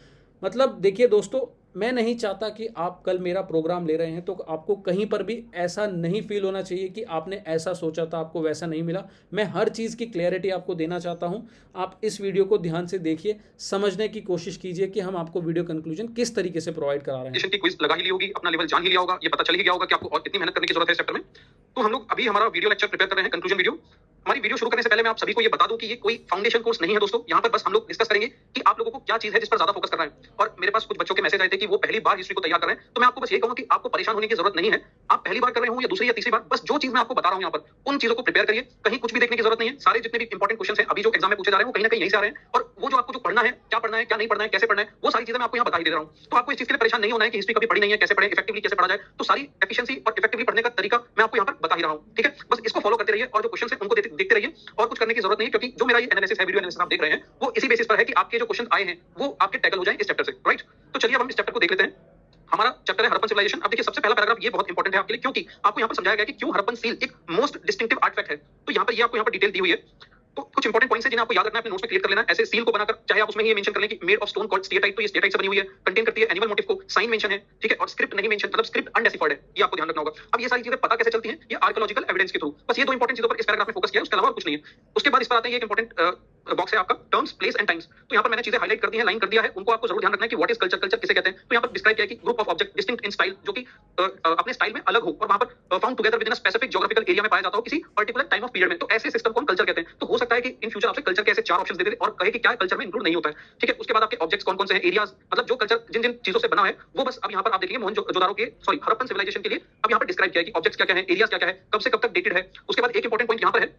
मतलब देखिए दोस्तों, मैं नहीं चाहता कि आप कल मेरा प्रोग्राम ले रहे हैं तो आपको कहीं पर भी ऐसा नहीं फील होना चाहिए कि आपने ऐसा सोचा था आपको वैसा नहीं मिला। मैं हर चीज़ की क्लैरिटी आपको देना चाहता हूं। आप इस वीडियो को ध्यान से देखिए, समझने की कोशिश कीजिए कि हम आपको वीडियो कंक्लूजन किस तरीके से प्रोवाइड करा रहे हैं। की क्विज लगा ही ली होगी, अपना लेवल जान ही लिया होगा, ये पता चल ही गया होगा कि आपको और कितनी मेहनत करने की जरूरत है इस चैप्टर में। तो हम लोग अभी हमारा वीडियो लेक्चर प्रिपेयर कर रहे हैं, कंक्लूजन वीडियो। हमारी वीडियो शुरू करने से पहले मैं आप सभी को ये बता दूं कि ये कोई फाउंडेशन कोर्स नहीं है दोस्तों। यहाँ पर बस हम लोग डिस्कस करेंगे कि आप लोगों को क्या चीज है जिस पर ज्यादा फोकस करना है। और मेरे पास कुछ बच्चों के मैसेज आए थे कि वो पहली बार हिस्ट्री को तैयार कर रहे हैं, तो मैं आपको बस ये कहूंगा कि आपको परेशान होने की जरूरत नहीं है। आप पहली बार कर रहे हो या दूसरी या तीसरी बार, बस जो चीज मैं आपको बता रहा हूँ यहाँ पर उन चीजों को प्रिपेयर करिए। कहीं कुछ भी देखने की जरूरत नहीं है। सारे जितने भी इंपॉर्टेंट क्वेश्चन है अभी जो एग्जाम में पूछे जा रहे हैं वो कहीं ना कहीं यहीं से आ रहे हैं। और वो जो आपको जो पढ़ना है, क्या पढ़ना है, क्या नहीं पढ़ना है, कैसे पढ़ना है, वो सारी चीजें मैं आपको यहाँ बता ही दे रहा हूँ। तो आपको इस चीज के लिए परेशान नहीं होना है कि हिस्ट्री कभी पढ़ी नहीं है, कैसे पढ़े, इफेक्टिवली कैसे पढ़ा जाए। तो सारी एफिशिएंसी और इफेक्टिवली पढ़ने का तरीका मैं आपको यहाँ पर बता ही रहा हूँ। ठीक है, बस इसको फॉलो करते रहिए और जो क्वेश्चन है उनको देखते रहिए और कुछ करने की जरूरत नहीं है, क्योंकि जो मेरा ये एनालिसिस है, वीडियो एनालिसिस आप देख रहे हैं, वो इसी बेसिस पर है कि आपके जो क्वेश्चन आए हैं वो आपके टैकल हो जाए इस चैप्टर से। राइट, तो चलिए अब हम इस चैप्टर को देख लेते हैं। हमारा चैप्टर है हड़प्पन सिविलाइजेशन। अब देखिए सबसे पहला पैराग्राफ ये बहुत इंपॉर्टेंट है आपके लिए, क्योंकि आपको यहाँ पर समझाया गया कि क्यों हड़प्पन सील एक मोस्ट डिस्टिंक्टिव आर्टिफैक्ट है। तो यहाँ पर ये आपको यहाँ पर डिटेल दी हुई है। तो कुछ इंपॉर्टेंट पॉइंट्स हैं जिन्हें आपको याद रखना है, अपने नोट्स में क्लियर कर लेना है। ऐसे सील को बनाकर चाहे आप उसमें ये मेंशन कर लें कि made of stone called steatite, तो ये स्टेटाइट से बनी हुई है, कंटेन करती है एनिमल मोटिव को, साइन मेंशन है, ठीक है, और स्क्रिप्ट नहीं मेंशन, मतलब स्क्रिप्ट अनडेसिफाइड है, ये आपको ध्यान रखना होगा। अब ये सारी चीजें पता कैसे चलती हैं? ये आर्कियोलॉजिकल एविडेंस के थ्रू। बस ये दो इंपॉर्टेंट चीजों पर इस पैराग्राफ में फोकस किया है, उसके अलावा कुछ नहीं है। उसके बाद इस पर आते हैं, ये एक इंपॉर्टेंट बॉक्स है आपका, टर्म्स, प्लेस एंड टाइम्स। तो यहाँ पर मैंने चीजें हाईलाइट कर दी हैं, लाइन कर दिया है, उनको आपको जरूर ध्यान रखना है कि व्हाट इज कल्चर, कल्चर किसे कहते हैं। तो यहाँ पर डिस्क्राइब किया है कि group of object distinct in style, जो कि अपने स्टाइल में अलग हो और वहां पर found together with in a specific geographical area में पाया जाता हो किसी पर्टिकुलर टाइम ऑफ पीरियड में। तो ऐसे सिस्टम को हम कल्चर कहते हैं। तो हो सकता है कि इन फ्यूचर आपसे कल्चर के ऐसे 4 ऑप्शंस दे दे और कहे कि क्या कल्चर में इंक्लूड नहीं होता है। ठीक है, उसके बाद आपके ऑब्जेक्ट्स कौन कौन से हैं, एरियाज, मतलब जो कल्चर जिन जिन चीजों से बना है वो बस अब यहाँ पर आप देखेंगे मोहनजोदारो के हड़प्पन सिविलाइजेशन के लिए अब यहाँ पर डिस्क्राइब किया है कि ऑब्जेक्ट्स क्या क्या है, एरियाज क्या क्या है, कब से कब तक डेटेड है। उसके बाद एक इंपॉर्टेंट पॉइंट यहाँ पर है,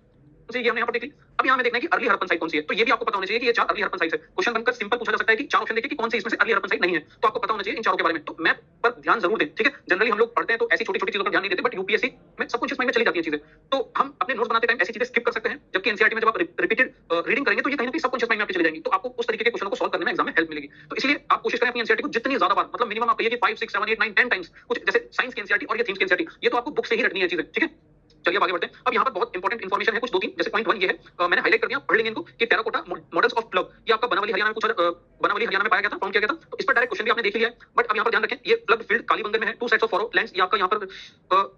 ये हमने यहाँ पर देख ली। अब यहाँ में देखना है कि अर्ली हड़प्पन साइट कौन सी है। तो ये भी आपको पता होना चाहिए कि ये 4 अर्ली हड़प्पन साइट है। क्वेश्चन बनकर सिंपल पूछा जा सकता है कि 4 ऑप्शन देके कि कौन सी इसमें से अर्ली हड़प्पन साइट नहीं है। तो आपको पता होना चाहिए इन चारों के बारे में। तो मैप पर ध्यान जरूर दें। ठीक है, जनरली हम लोग पढ़ते हैं तो ऐसी छोटी छोटी चीजों पर ध्यान नहीं देते, बट यूपीएससी में सब कुछ इसमें चली जाती है चीजें। तो हम अपने नोट्स बनाते टाइम ऐसी चीजें स्किप कर सकते हैं, जबकि एनसीईआरटी में जब आप रिपीटेड रीडिंग करेंगे तो ये कहीं ना कहीं सबकॉन्शियस माइंड में आपके चली जाएंगी। तो आपको उस तरीके के क्वेश्चन को सॉल्व करने में एग्जाम में हेल्प मिलेगी। तो इसलिए आप कोशिश करें अपनी एनसीईआरटी को जितनी ज्यादा बार, मतलब मिनिमम आप कहिए कि 5 6 7 8 9 10 टाइम्स, कुछ जैसे साइंस की एनसीईआरटी और ये थीम्स की एनसीईआरटी, ये तो आपको बुक से ही रटनी है चीजें। ठीक है, चलिए अब आगे बढ़ते हैं। अब यहाँ पर बहुत इंपॉर्टेंट इन्फॉर्मेशन है, कुछ 2-3, जैसे पॉइंट 1 ये है, मैंने हाईलाइट कर दिया, पढ़ लेंगे इनको, कि टेराकोटा मॉडल्स ऑफ प्लग, ये आपका बनावली हरियाणा में बनावली हरियाणा में पाया गया था, फाउंड किया गया था। तो इस पर डायरेक्ट क्वेश्चन भी आपने देख लिया है, बट अब यहाँ पर ध्यान रखें, ये प्लग फील्ड कालीबंगन में है, 2 सेट्स ऑफ फरो लेंस, ये आपका यहाँ पर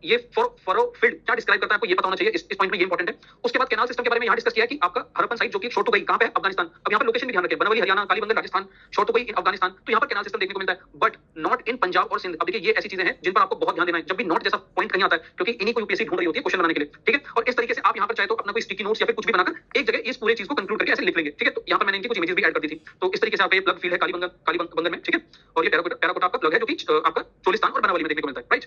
ये फरो फील्ड क्या डिस्क्राइब करता है आपको ये पता होना चाहिए, इस पॉइंट में ये इंपॉर्टेंट है। उसके बाद कैनाल सिस्टम के बारे में यहाँ डिस्कस किया कि आपका हड़प्पन साइट जो कि शॉर्ट हो गई कहाँ पे है, अफगानिस्तान। अब यहाँ पर लोकेशन भी ध्यान रखें, बनावली हरियाणा, कालीबंगन राजस्थान, शॉर्ट हो गई इन अफगानिस्तान। तो यहाँ पर कैनाल सिस्टम देखने को मिलता है, बट नॉट इन पंजाब और सिंध। अब देखिए ये ऐसी चीजें हैं जिन पर आपको बहुत ध्यान देना है, जब भी नॉट जैसा पॉइंट कहीं आता है, क्योंकि इन्हीं को यूपीएससी ढूंढ रही होती है क्वेश्चन बनाने के लिए। ठीक है, और इस तरीके से आप यहाँ पर चाहे तो अपना कोई स्टिकी नोट्स या फिर कुछ भी बनाकर एक जगह इस पूरे चीज को कंक्लूड करके ऐसे लिख लेंगे। ठीक है, तो यहाँ पर मैंने इनकी कुछ इमेजेस भी ऐड कर दी थी। तो इस तरीके से आपका ये प्लग फील्ड है कालीबंगन में। ठीक है, और ये टेराकोटा आपका प्लग है जो कि आपका चोलिस्तान और बनावली में देखने को मिलता है। राइट,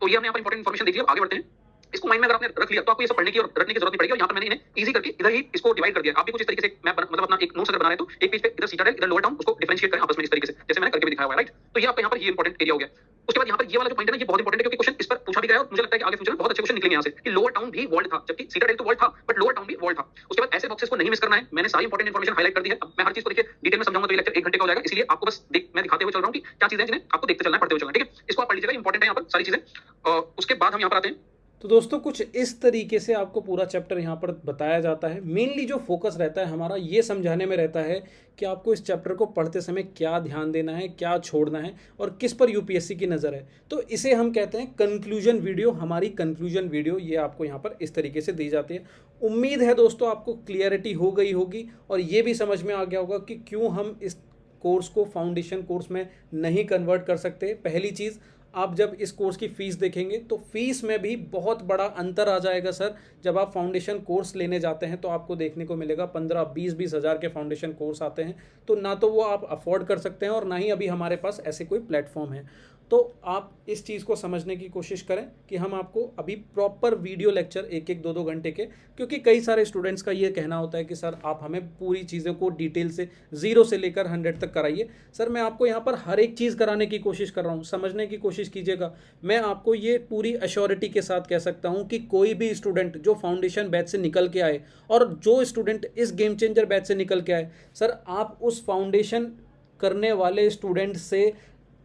तो ये हमने यहाँ पर इंपॉर्टेंट इन्फॉर्मेशन देख लिया। आगे बढ़ते हैं। इसको माइंड में अगर आपने रख लिया तो आपको ये सब पढ़ने की और रटने की जरूरत नहीं पड़ेगी। और यहाँ पर मैंने इन्हें इजी करके इधर ही इसको डिवाइड कर दिया। आप भी कुछ इस तरीके से मैप मतलब अपना एक नोट्स अगर बना रहे हैं तो एक पेज पे इधर सीटा है, इधर लोअर टाउन, उसको डिफरेंशिएट करें आपस में इस तरीके से, जैसे मैंने करके भी दिखाया हुआ है। राइट, तो ये आपका यहाँ पर ये इंपॉर्टेंट एरिया हो गया। उसके बाद यहाँ पर ये वाला जो पॉइंट है ना, ये बहुत इंपॉर्टेंट है, क्योंकि क्वेश्चन इस पर पूछा भी गया है और मुझे लगता है कि आगे फ्यूचर में बहुत अच्छे क्वेश्चन निकलेंगे यहाँ से, कि लोअर टाउन भी वॉल्ड था, जबकि सीटाडेल तो वॉल्ड था, बट लोअर टाउन भी वॉल्ड था। उसके बाद ऐसे बॉक्सेस को नहीं मिस करना है। मैंने सारी इंपॉर्टेंट इन्फॉर्मेशन हाईलाइट कर दी है। अब मैं हर चीज को देखिए डिटेल में समझाऊंगा तो ये लेक्चर 1 घंटे का हो जाएगा, इसलिए आपको बस मैं दिखाते हुए चल रहा हूँ कि क्या चीजें जिन्हें आपको देखते चलना है, पढ़ते हुए चलना है। ठीक है, इसको आप पढ़ लीजिएगा, इंपॉर्टेंट है यहाँ पर सारी चीजें। उसके बाद हम यहाँ पर आते हैं। तो दोस्तों कुछ इस तरीके से आपको पूरा चैप्टर यहाँ पर बताया जाता है। मेनली जो फोकस रहता है हमारा ये समझाने में रहता है कि आपको इस चैप्टर को पढ़ते समय क्या ध्यान देना है, क्या छोड़ना है और किस पर यूपीएससी की नज़र है। तो इसे हम कहते हैं कंक्लूजन वीडियो। हमारी कंक्लूजन वीडियो ये आपको यहाँ पर इस तरीके से दी जाती है। उम्मीद है दोस्तों आपको क्लियरिटी हो गई होगी और ये भी समझ में आ गया होगा कि क्यों हम इस कोर्स को फाउंडेशन कोर्स में नहीं कन्वर्ट कर सकते। पहली चीज़, आप जब इस कोर्स की फ़ीस देखेंगे तो फ़ीस में भी बहुत बड़ा अंतर आ जाएगा सर। जब आप फाउंडेशन कोर्स लेने जाते हैं तो आपको देखने को मिलेगा 15-20 हज़ार के फाउंडेशन कोर्स आते हैं, तो ना तो वो आप अफोर्ड कर सकते हैं और ना ही अभी हमारे पास ऐसे कोई प्लेटफॉर्म है। तो आप इस चीज़ को समझने की कोशिश करें कि हम आपको अभी प्रॉपर वीडियो लेक्चर 1-1 2-2 घंटे के, क्योंकि कई सारे स्टूडेंट्स का ये कहना होता है कि सर आप हमें पूरी चीज़ों को डिटेल से 0 से लेकर 100 तक कराइए। सर मैं आपको यहाँ पर हर एक चीज़ कराने की कोशिश कर रहा हूँ, समझने की कोशिश कीजिएगा। मैं आपको ये पूरी अश्योरिटी के साथ कह सकता हूँ कि कोई भी स्टूडेंट जो फाउंडेशन बैच से निकल के आए और जो स्टूडेंट इस गेम चेंजर बैच से निकल के आए, सर आप उस फाउंडेशन करने वाले स्टूडेंट से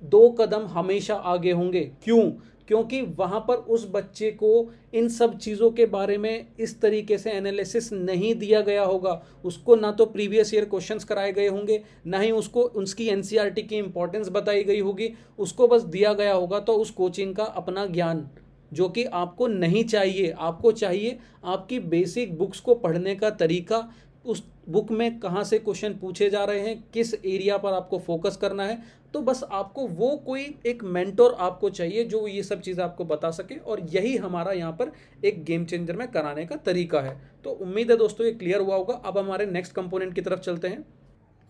2 कदम हमेशा आगे होंगे। क्यों? क्योंकि वहाँ पर उस बच्चे को इन सब चीज़ों के बारे में इस तरीके से एनालिसिस नहीं दिया गया होगा। उसको ना तो प्रीवियस ईयर क्वेश्चंस कराए गए होंगे, ना ही उसको उसकी एनसीईआरटी की इंपॉर्टेंस बताई गई होगी। उसको बस दिया गया होगा तो उस कोचिंग का अपना ज्ञान, जो कि आपको नहीं चाहिए। आपको चाहिए आपकी बेसिक बुक्स को पढ़ने का तरीका, उस बुक में कहाँ से क्वेश्चन पूछे जा रहे हैं, किस एरिया पर आपको फोकस करना है। तो बस आपको वो कोई एक मेंटोर आपको चाहिए जो ये सब चीज़ें आपको बता सके, और यही हमारा यहाँ पर एक गेम चेंजर में कराने का तरीका है। तो उम्मीद है दोस्तों ये क्लियर हुआ होगा। अब हमारे नेक्स्ट कंपोनेंट की तरफ चलते हैं।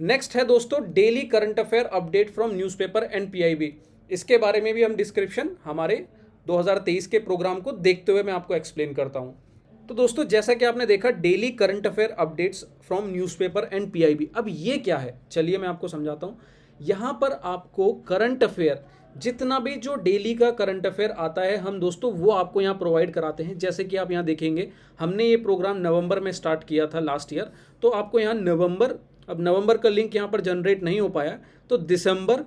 नेक्स्ट है दोस्तों daily current affair update from newspaper and PIB. इसके बारे में भी हम डिस्क्रिप्शन हमारे 2023 के प्रोग्राम को देखते हुए मैं आपको एक्सप्लेन करता हूँ। तो दोस्तों जैसा कि आपने देखा daily current affair updates from newspaper and PIB, अब ये क्या है चलिए मैं आपको समझाता हूँ। यहाँ पर आपको करंट अफेयर जितना भी जो डेली का करंट अफेयर आता है हम दोस्तों वो आपको यहाँ प्रोवाइड कराते हैं। जैसे कि आप यहाँ देखेंगे हमने ये प्रोग्राम नवंबर में स्टार्ट किया था लास्ट ईयर, तो आपको यहाँ नवंबर का लिंक यहाँ पर जनरेट नहीं हो पाया, तो दिसंबर,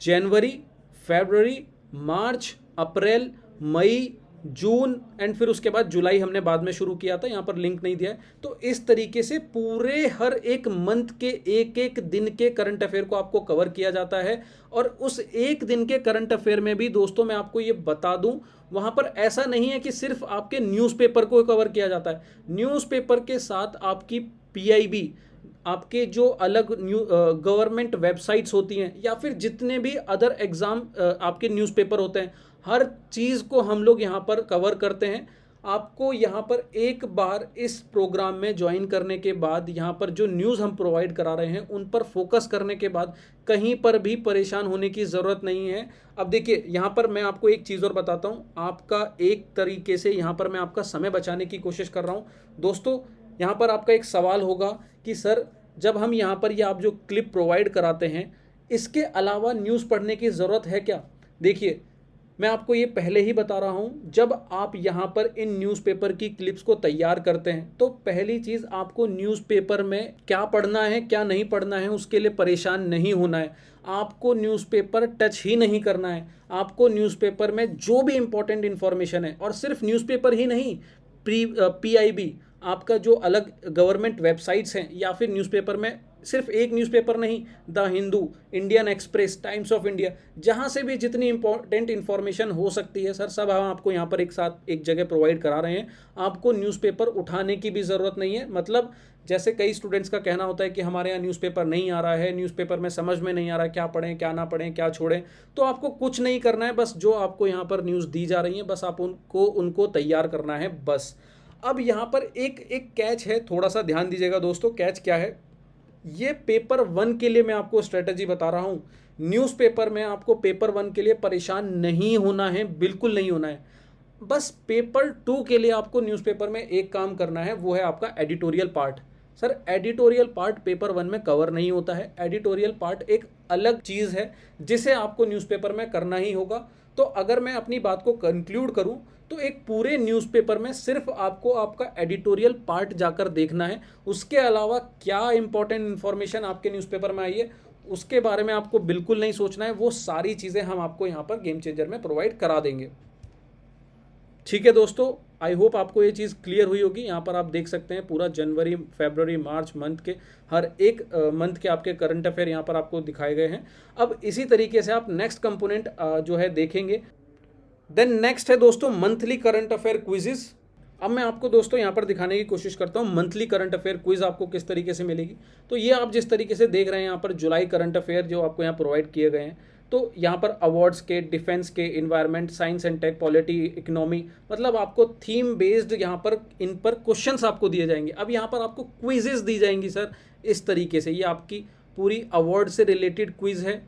जनवरी, फरवरी, मार्च, अप्रैल, मई, जून एंड फिर उसके बाद जुलाई हमने बाद में शुरू किया था, यहाँ पर लिंक नहीं दिया है। तो इस तरीके से पूरे हर एक मंथ के एक एक दिन के करंट अफेयर को आपको कवर किया जाता है। और उस एक दिन के करंट अफेयर में भी दोस्तों मैं आपको ये बता दूं, वहाँ पर ऐसा नहीं है कि सिर्फ आपके न्यूज़पेपर को कवर किया जाता है। न्यूज़पेपर के साथ आपकी पीआईबी, आपके जो अलग गवर्नमेंट वेबसाइट्स होती हैं या फिर जितने भी अदर एग्ज़ाम आपके न्यूज़पेपर होते हैं, हर चीज़ को हम लोग यहाँ पर कवर करते हैं। आपको यहाँ पर एक बार इस प्रोग्राम में ज्वाइन करने के बाद यहाँ पर जो न्यूज़ हम प्रोवाइड करा रहे हैं उन पर फोकस करने के बाद कहीं पर भी परेशान होने की ज़रूरत नहीं है। अब देखिए यहाँ पर मैं आपको एक चीज़ और बताता हूँ, आपका एक तरीके से यहाँ पर मैं आपका समय बचाने की कोशिश कर रहा हूँ। दोस्तों यहाँ पर आपका एक सवाल होगा कि सर जब हम यहाँ पर ये आप जो क्लिप प्रोवाइड कराते हैं इसके अलावा न्यूज़ पढ़ने की ज़रूरत है क्या? देखिए मैं आपको ये पहले ही बता रहा हूँ, जब आप यहाँ पर इन न्यूज़पेपर की क्लिप्स को तैयार करते हैं तो पहली चीज़ आपको न्यूज़पेपर में क्या पढ़ना है क्या नहीं पढ़ना है उसके लिए परेशान नहीं होना है। आपको न्यूज़पेपर टच ही नहीं करना है। आपको न्यूज़पेपर में जो भी इम्पोर्टेंट इन्फॉर्मेशन है, और सिर्फ न्यूज़पेपर ही नहीं, पीआईबी आपका जो अलग गवर्नमेंट वेबसाइट्स हैं या फिर न्यूज़पेपर में सिर्फ एक न्यूज़पेपर नहीं, the Hindu, Indian express, times of India, जहाँ से भी जितनी इंपॉर्टेंट इन्फॉर्मेशन हो सकती है सर सब हम आपको यहाँ पर एक साथ एक जगह प्रोवाइड करा रहे हैं। आपको न्यूज़पेपर उठाने की भी ज़रूरत नहीं है। मतलब जैसे कई स्टूडेंट्स का कहना होता है कि हमारे यहाँ न्यूज़पेपर नहीं आ रहा है, न्यूज़पेपर में समझ में नहीं आ रहा है क्या पढ़ें क्या ना पढ़ें क्या छोड़ें, तो आपको कुछ नहीं करना है। बस जो आपको यहाँ पर न्यूज़ दी जा रही है बस आप उनको तैयार करना है बस। अब यहाँ पर एक कैच है, थोड़ा सा ध्यान दीजिएगा दोस्तों। कैच क्या है, ये पेपर 1 के लिए मैं आपको स्ट्रेटजी बता रहा हूँ। न्यूज़पेपर में आपको पेपर 1 के लिए परेशान नहीं होना है, बिल्कुल नहीं होना है। बस पेपर 2 के लिए आपको न्यूज़पेपर में एक काम करना है, वो है आपका editorial part. Sir editorial part paper 1 में कवर नहीं होता है। एडिटोरियल पार्ट एक अलग चीज़ है जिसे आपको न्यूज़पेपर में करना ही होगा। तो अगर मैं अपनी बात को कंक्लूड करूं तो एक पूरे न्यूज़पेपर में सिर्फ आपको आपका एडिटोरियल पार्ट जाकर देखना है। उसके अलावा क्या इंपॉर्टेंट इन्फॉर्मेशन आपके न्यूज़पेपर में आई है उसके बारे में आपको बिल्कुल नहीं सोचना है। वो सारी चीज़ें हम आपको यहाँ पर गेम चेंजर में प्रोवाइड करा देंगे। ठीक है दोस्तों, आई होप आपको ये चीज़ क्लियर हुई होगी। यहाँ पर आप देख सकते हैं पूरा जनवरी, फरवरी, मार्च मंथ के हर एक मंथ के आपके करंट अफेयर यहाँ पर आपको दिखाए गए हैं। अब इसी तरीके से आप नेक्स्ट कंपोनेंट जो है देखेंगे। देन नेक्स्ट है दोस्तों मंथली करंट अफेयर क्विजेस। अब मैं आपको दोस्तों यहाँ पर दिखाने की कोशिश करता हूँ मंथली करंट अफेयर क्विज आपको किस तरीके से मिलेगी। तो ये आप जिस तरीके से देख रहे हैं यहाँ पर जुलाई करंट अफेयर जो आपको यहाँ प्रोवाइड किए गए हैं, तो यहाँ पर अवार्ड्स के, डिफेंस के, environment, science and tech, polity, economy, मतलब आपको थीम बेस्ड यहाँ पर इन पर क्वेश्चंस आपको दिए जाएंगे। अब यहाँ पर आपको क्विजेस दी जाएंगी सर इस तरीके से। ये आपकी पूरी अवार्ड से रिलेटेड क्विज है,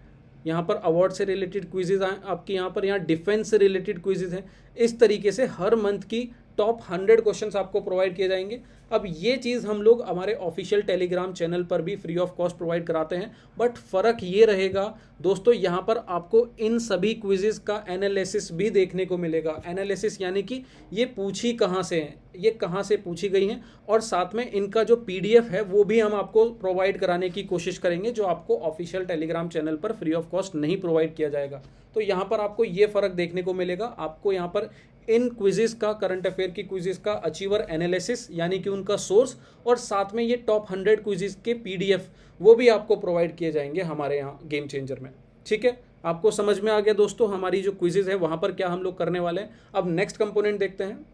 यहाँ पर अवार्ड से रिलेटेड क्विजेज हैं आपकी, यहाँ डिफेंस से रिलेटेड क्विजेज हैं। इस तरीके से हर मंथ की टॉप 100 क्वेश्चंस आपको प्रोवाइड किए जाएंगे। अब ये चीज़ हम लोग हमारे ऑफिशियल टेलीग्राम चैनल पर भी फ्री ऑफ कॉस्ट प्रोवाइड कराते हैं। बट फ़र्क ये रहेगा दोस्तों, यहाँ पर आपको इन सभी क्विजेस का एनालिसिस भी देखने को मिलेगा। एनालिसिस यानी कि ये पूछी कहाँ से हैं, ये कहाँ से पूछी गई हैं, और साथ में इनका जो PDF है वो भी हम आपको प्रोवाइड कराने की कोशिश करेंगे, जो आपको ऑफिशियल टेलीग्राम चैनल पर फ्री ऑफ कॉस्ट नहीं प्रोवाइड किया जाएगा। तो यहाँ पर आपको ये फ़र्क देखने को मिलेगा। आपको यहाँ पर इन क्विजेस का, करंट अफेयर की क्विजेस का अचीवर एनालिसिस यानी कि उनका सोर्स, और साथ में ये टॉप 100 क्विजेस के PDF वो भी आपको प्रोवाइड किए जाएंगे हमारे यहाँ गेम चेंजर में। ठीक है, आपको समझ में आ गया दोस्तों हमारी जो क्विजेस है वहाँ पर क्या हम लोग करने वाले हैं। अब नेक्स्ट कंपोनेंट देखते हैं।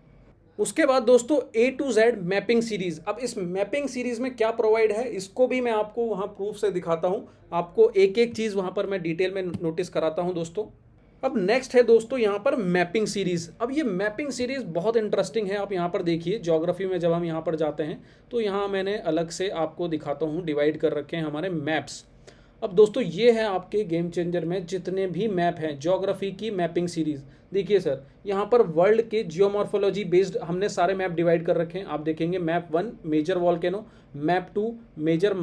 उसके बाद दोस्तों A to Z mapping series. अब इस मैपिंग सीरीज़ में क्या प्रोवाइड है इसको भी मैं आपको वहाँ प्रूफ से दिखाता हूँ, आपको एक एक चीज़ वहाँ पर मैं डिटेल में नोटिस कराता हूँ दोस्तों। अब नेक्स्ट है दोस्तों यहाँ पर मैपिंग सीरीज़। अब ये मैपिंग सीरीज़ बहुत इंटरेस्टिंग है। आप यहाँ पर देखिए ज्योग्राफी में जब हम यहाँ पर जाते हैं तो यहाँ मैंने अलग से आपको दिखाता हूँ, डिवाइड कर रखे हैं हमारे मैप्स। अब दोस्तों ये है आपके गेम चेंजर में जितने भी मैप हैं ज्योग्राफी की मैपिंग सीरीज़। देखिए सर यहाँ पर वर्ल्ड के जियोमॉर्फोलॉजी बेस्ड हमने सारे मैप डिवाइड कर रखे हैं। आप देखेंगे map 1 major volcano, map 2 major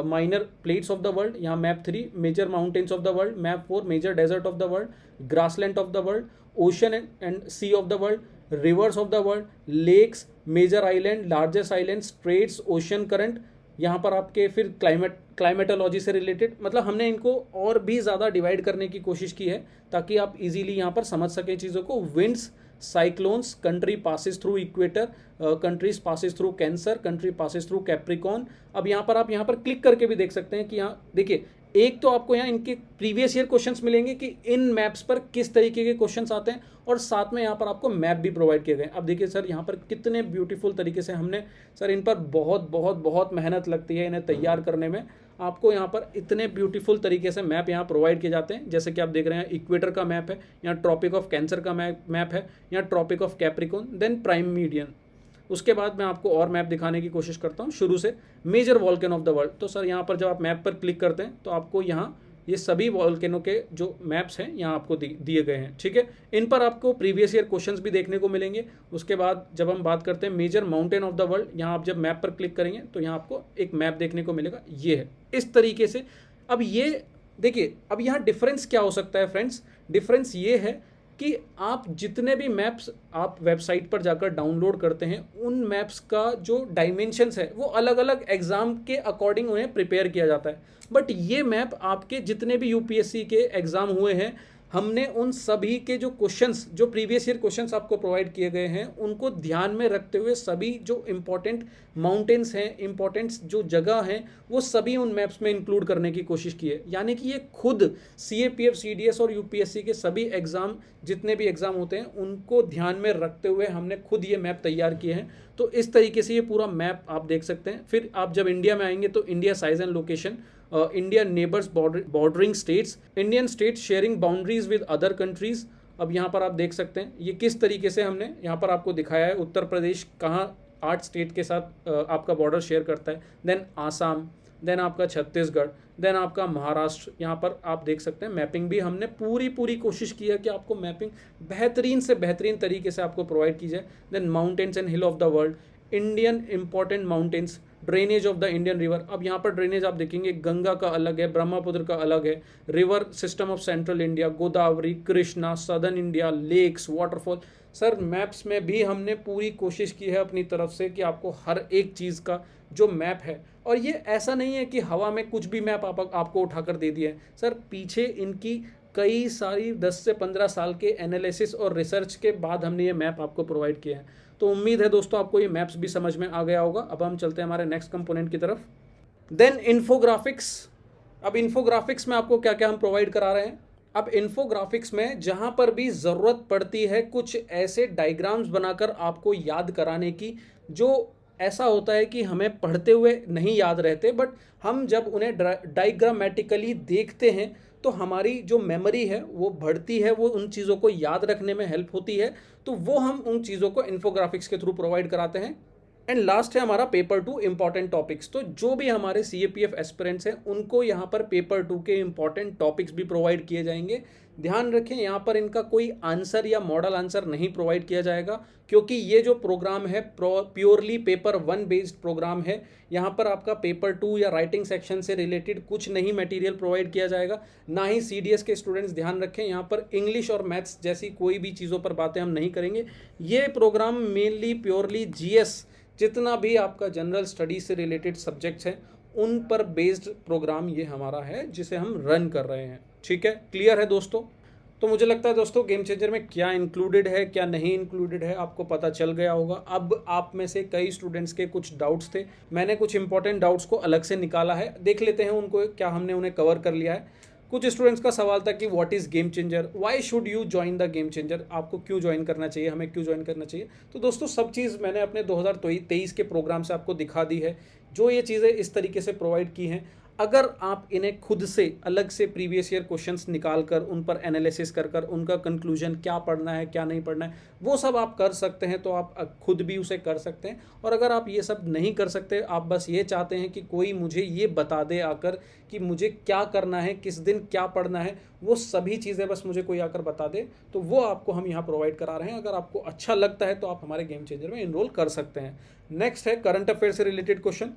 minor plates of the world, यहाँ map 3 major mountains of the world, map 4 major desert of the world, grassland of the world, ocean and sea of the world, rivers of the world, lakes, major island, largest island, straits, ocean current, यहाँ पर आपके फिर climatology से related, मतलब हमने इनको और भी ज़्यादा डिवाइड करने की कोशिश की है ताकि आप इजीली यहाँ पर समझ सकें चीज़ों को। Winds, cyclones, country passes through equator, countries passes through cancer, country passes through Capricorn. अब यहाँ पर आप यहाँ पर क्लिक करके भी देख सकते हैं कि यहाँ देखिए, एक तो आपको यहाँ इनके प्रीवियस ईयर क्वेश्चंस मिलेंगे कि इन मैप्स पर किस तरीके के क्वेश्चंस आते हैं, और साथ में यहाँ पर आपको मैप भी प्रोवाइड किए गए। अब देखिए सर यहाँ पर कितने ब्यूटीफुल तरीके से हमने, सर इन पर बहुत बहुत बहुत मेहनत लगती है इन्हें तैयार करने में। आपको यहाँ पर इतने ब्यूटीफुल तरीके से मैप यहाँ प्रोवाइड किए जाते हैं, जैसे कि आप देख रहे हैं इक्वेटर का मैप है, यहाँ ट्रॉपिक ऑफ कैंसर का मैप है, यहाँ tropic of capricorn, then prime meridian. उसके बाद मैं आपको और मैप दिखाने की कोशिश करता हूँ शुरू से। Major volcano of the world, तो सर यहाँ पर जब आप मैप पर क्लिक करते हैं तो आपको यहाँ ये सभी वॉल्केनो के जो मैप्स हैं यहाँ आपको दिए गए हैं, ठीक है। इन पर आपको प्रीवियस ईयर क्वेश्चंस भी देखने को मिलेंगे। उसके बाद जब हम बात करते हैं major mountain of the world, यहाँ आप जब मैप पर क्लिक करेंगे तो यहाँ आपको एक मैप देखने को मिलेगा, ये है इस तरीके से। अब ये देखिए, अब यहाँ डिफरेंस क्या हो सकता है फ्रेंड्स, डिफरेंस ये है कि आप जितने भी मैप्स आप वेबसाइट पर जाकर डाउनलोड करते हैं, उन मैप्स का जो डायमेंशंस है वो अलग अलग एग्ज़ाम के अकॉर्डिंग उन्हें प्रिपेयर किया जाता है। बट ये मैप आपके जितने भी यूपीएससी के एग्ज़ाम हुए हैं, हमने उन सभी के जो क्वेश्चंस, जो प्रीवियस ईयर क्वेश्चंस आपको प्रोवाइड किए गए हैं, उनको ध्यान में रखते हुए सभी जो इम्पोर्टेंट माउंटेन्स हैं, इम्पोर्टेंट जो जगह हैं, वो सभी उन मैप्स में इंक्लूड करने की कोशिश की है। यानी कि ये खुद सीएपीएफ, सीडीएस और यूपीएससी के सभी एग्ज़ाम, जितने भी एग्ज़ाम होते हैं, उनको ध्यान में रखते हुए हमने खुद ये मैप तैयार किए हैं। तो इस तरीके से ये पूरा मैप आप देख सकते हैं। फिर आप जब इंडिया में आएंगे तो India size and location, India neighbours bordering states, Indian states sharing boundaries with other countries. अब यहाँ पर आप देख सकते हैं ये किस तरीके से हमने यहाँ पर आपको दिखाया है। उत्तर प्रदेश कहाँ 8 स्टेट के साथ आपका बॉर्डर शेयर करता है, देन आसाम, देन आपका छत्तीसगढ़, देन आपका महाराष्ट्र। यहाँ पर आप देख सकते हैं मैपिंग भी हमने पूरी कोशिश की है कि आपको मैपिंग बेहतरीन से बेहतरीन तरीके से आपको प्रोवाइड की जाए। Then mountains and hill of the world, Indian important mountains, drainage of the Indian river. अब यहाँ पर ड्रेनेज आप देखेंगे गंगा का अलग है, ब्रह्मपुत्र का अलग है, river system of central India, Godavari, Krishna, southern India, lakes, waterfall. Sir maps में भी हमने पूरी कोशिश की है अपनी तरफ से कि आपको हर एक चीज़ का जो मैप है, और ये ऐसा नहीं है कि हवा में कुछ भी मैप आपको उठाकर दे दिया है। सर पीछे इनकी कई सारी 10 से 15 साल के एनालिसिस और रिसर्च के बाद हमने ये मैप आपको प्रोवाइड किया है। तो उम्मीद है दोस्तों आपको ये मैप्स भी समझ में आ गया होगा। अब हम चलते हैं हमारे नेक्स्ट कंपोनेंट की तरफ, देन इन्फोग्राफिक्स। अब इन्फोग्राफिक्स में आपको क्या क्या हम प्रोवाइड करा रहे हैं। अब इन्फोग्राफिक्स में जहाँ पर भी ज़रूरत पड़ती है कुछ ऐसे डायग्राम्स बनाकर आपको याद कराने की, जो ऐसा होता है कि हमें पढ़ते हुए नहीं याद रहते, बट हम जब उन्हें डायग्रामेटिकली देखते हैं तो हमारी जो मेमोरी है वो बढ़ती है, वो उन चीज़ों को याद रखने में हेल्प होती है। तो वो हम उन चीज़ों को इन्फोग्राफिक्स के थ्रू प्रोवाइड कराते हैं। एंड लास्ट है हमारा पेपर 2 इंपॉर्टेंट टॉपिक्स। तो जो भी हमारे सीएपीएफ एस्पिरेंट्स हैं उनको यहाँ पर पेपर 2 के इंपॉर्टेंट टॉपिक्स भी प्रोवाइड किए जाएंगे। ध्यान रखें यहाँ पर इनका कोई आंसर या मॉडल आंसर नहीं प्रोवाइड किया जाएगा, क्योंकि ये जो प्रोग्राम है प्योरली पेपर 1 बेस्ड प्रोग्राम है। यहाँ पर आपका पेपर 2 या राइटिंग सेक्शन से रिलेटेड कुछ नहीं मटेरियल प्रोवाइड किया जाएगा, ना ही सीडीएस के स्टूडेंट्स ध्यान रखें यहाँ पर इंग्लिश और मैथ्स जैसी कोई भी चीज़ों पर बातें हम नहीं करेंगे। ये प्रोग्राम मेनली प्योरली जीएस, जितना भी आपका जनरल स्टडी से रिलेटेड सब्जेक्ट्स हैं उन पर बेस्ड प्रोग्राम ये हमारा है जिसे हम रन कर रहे हैं। ठीक है, क्लियर है दोस्तों। तो मुझे लगता है दोस्तों गेम चेंजर में क्या इंक्लूडेड है क्या नहीं इंक्लूडेड है आपको पता चल गया होगा। अब आप में से कई स्टूडेंट्स के कुछ डाउट्स थे, मैंने कुछ इंपॉर्टेंट डाउट्स को अलग से निकाला है, देख लेते हैं उनको क्या हमने उन्हें कवर कर लिया है। कुछ स्टूडेंट्स का सवाल था कि what is game changer, why should you join the game changer, आपको क्यों ज्वाइन करना चाहिए, हमें क्यों ज्वाइन करना चाहिए। तो दोस्तों सब चीज़ मैंने अपने 2023 के प्रोग्राम से आपको दिखा दी है, जो ये चीज़ें इस तरीके से प्रोवाइड की हैं। अगर आप इन्हें खुद से अलग से प्रीवियस ईयर क्वेश्चंस निकाल कर उन पर एनालिसिस कर कर उनका कंक्लूजन क्या पढ़ना है क्या नहीं पढ़ना है वो सब आप कर सकते हैं, तो आप खुद भी उसे कर सकते हैं। और अगर आप ये सब नहीं कर सकते, आप बस ये चाहते हैं कि कोई मुझे ये बता दे आकर कि मुझे क्या करना है, किस दिन क्या पढ़ना है, वो सभी चीज़ें बस मुझे कोई आकर बता दे, तो वो आपको हम यहाँ प्रोवाइड करा रहे हैं। अगर आपको अच्छा लगता है तो आप हमारे गेम चेंजर में इनरोल कर सकते हैं। नेक्स्ट है करंट अफेयर से रिलेटेड क्वेश्चन।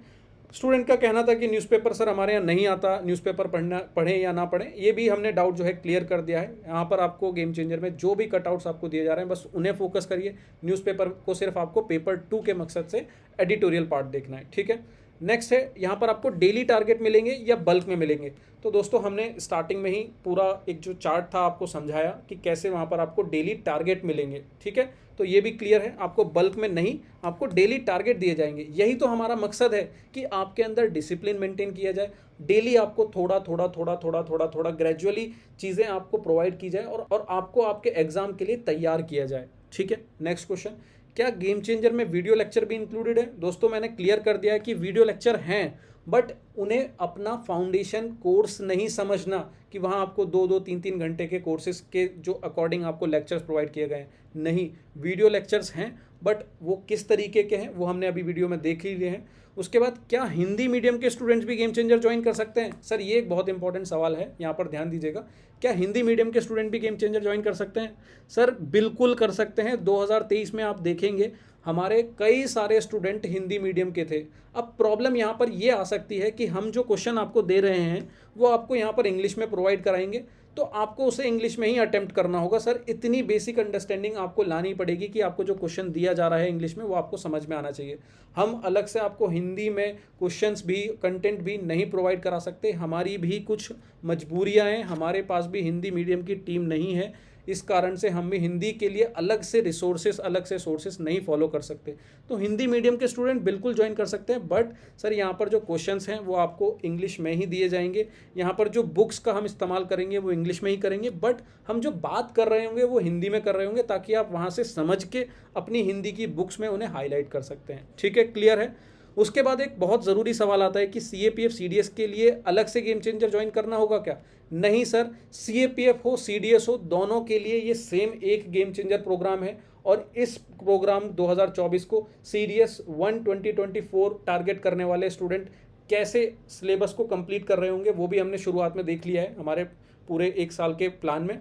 स्टूडेंट का कहना था कि न्यूज़पेपर सर हमारे यहाँ नहीं आता, न्यूज़पेपर पढ़ें या ना पढ़ें, ये भी हमने डाउट जो है क्लियर कर दिया है। यहाँ पर आपको गेम चेंजर में जो भी कटआउट्स आपको दिए जा रहे हैं बस उन्हें फोकस करिए, न्यूज़पेपर को सिर्फ आपको पेपर 2 के मकसद से एडिटोरियल पार्ट देखना है, ठीक है। नेक्स्ट है यहाँ पर आपको डेली टारगेट मिलेंगे या बल्क में मिलेंगे। तो दोस्तों हमने स्टार्टिंग में ही पूरा एक जो चार्ट था आपको समझाया कि कैसे वहाँ पर आपको डेली टारगेट मिलेंगे, ठीक है। तो ये भी क्लियर है, आपको बल्क में नहीं, आपको डेली टारगेट दिए जाएंगे। यही तो हमारा मकसद है कि आपके अंदर डिसिप्लिन मेंटेन किया जाए, डेली आपको थोड़ा थोड़ा थोड़ा थोड़ा थोड़ा थोड़ा ग्रेजुअली चीज़ें आपको प्रोवाइड की जाए और आपको आपके एग्जाम के लिए तैयार किया जाए, ठीक है। नेक्स्ट क्वेश्चन, क्या गेम चेंजर में वीडियो लेक्चर भी इंक्लूडेड है। दोस्तों मैंने क्लियर कर दिया है कि वीडियो लेक्चर हैं, बट उन्हें अपना फाउंडेशन कोर्स नहीं समझना कि वहाँ आपको 2-2 3-3 घंटे के कोर्सेज के जो अकॉर्डिंग आपको लेक्चर्स प्रोवाइड किए गए हैं। नहीं, वीडियो लेक्चर्स हैं, बट वो किस तरीके के हैं वो हमने अभी वीडियो में देख ही लिए हैं। उसके बाद क्या हिंदी मीडियम के स्टूडेंट्स भी गेम चेंजर ज्वाइन कर सकते हैं। सर ये एक बहुत इंपॉर्टेंट सवाल है, यहाँ पर ध्यान दीजिएगा। क्या हिंदी मीडियम के स्टूडेंट भी गेम चेंजर ज्वाइन कर सकते हैं। सर बिल्कुल कर सकते हैं। 2023 में आप देखेंगे हमारे कई सारे स्टूडेंट हिंदी मीडियम के थे। अब प्रॉब्लम यहाँ पर ये आ सकती है कि हम जो क्वेश्चन आपको दे रहे हैं वो आपको यहाँ पर इंग्लिश में प्रोवाइड कराएंगे, तो आपको उसे इंग्लिश में ही अटेम्प्ट करना होगा। सर इतनी बेसिक अंडरस्टैंडिंग आपको लानी पड़ेगी कि आपको जो क्वेश्चन दिया जा रहा है इंग्लिश में वो आपको समझ में आना चाहिए। हम अलग से आपको हिंदी में क्वेश्चंस भी कंटेंट भी नहीं प्रोवाइड करा सकते, हमारी भी कुछ मजबूरियां हैं, हमारे पास भी हिंदी मीडियम की टीम नहीं है, इस कारण से हम भी हिंदी के लिए अलग से रिसोर्सेस अलग से सोर्सेस नहीं फॉलो कर सकते। तो हिंदी मीडियम के स्टूडेंट बिल्कुल ज्वाइन कर सकते हैं, बट सर यहाँ पर जो क्वेश्चंस हैं वो आपको इंग्लिश में ही दिए जाएंगे। यहाँ पर जो बुक्स का हम इस्तेमाल करेंगे वो इंग्लिश में ही करेंगे, बट हम जो बात कर रहे होंगे वो हिंदी में कर रहे होंगे, ताकि आप वहाँ से समझ के अपनी हिंदी की बुक्स में उन्हें हाईलाइट कर सकते हैं, ठीक है, क्लियर है। उसके बाद एक बहुत ज़रूरी सवाल आता है कि CAPF CDS के लिए अलग से गेम चेंजर ज्वाइन करना होगा क्या। नहीं सर, CAPF हो CDS हो दोनों के लिए ये सेम एक गेम चेंजर प्रोग्राम है, और इस प्रोग्राम 2024 को CDS 1 2024 टारगेट करने वाले स्टूडेंट कैसे सिलेबस को कंप्लीट कर रहे होंगे वो भी हमने शुरुआत में देख लिया है हमारे पूरे 1 साल के प्लान में।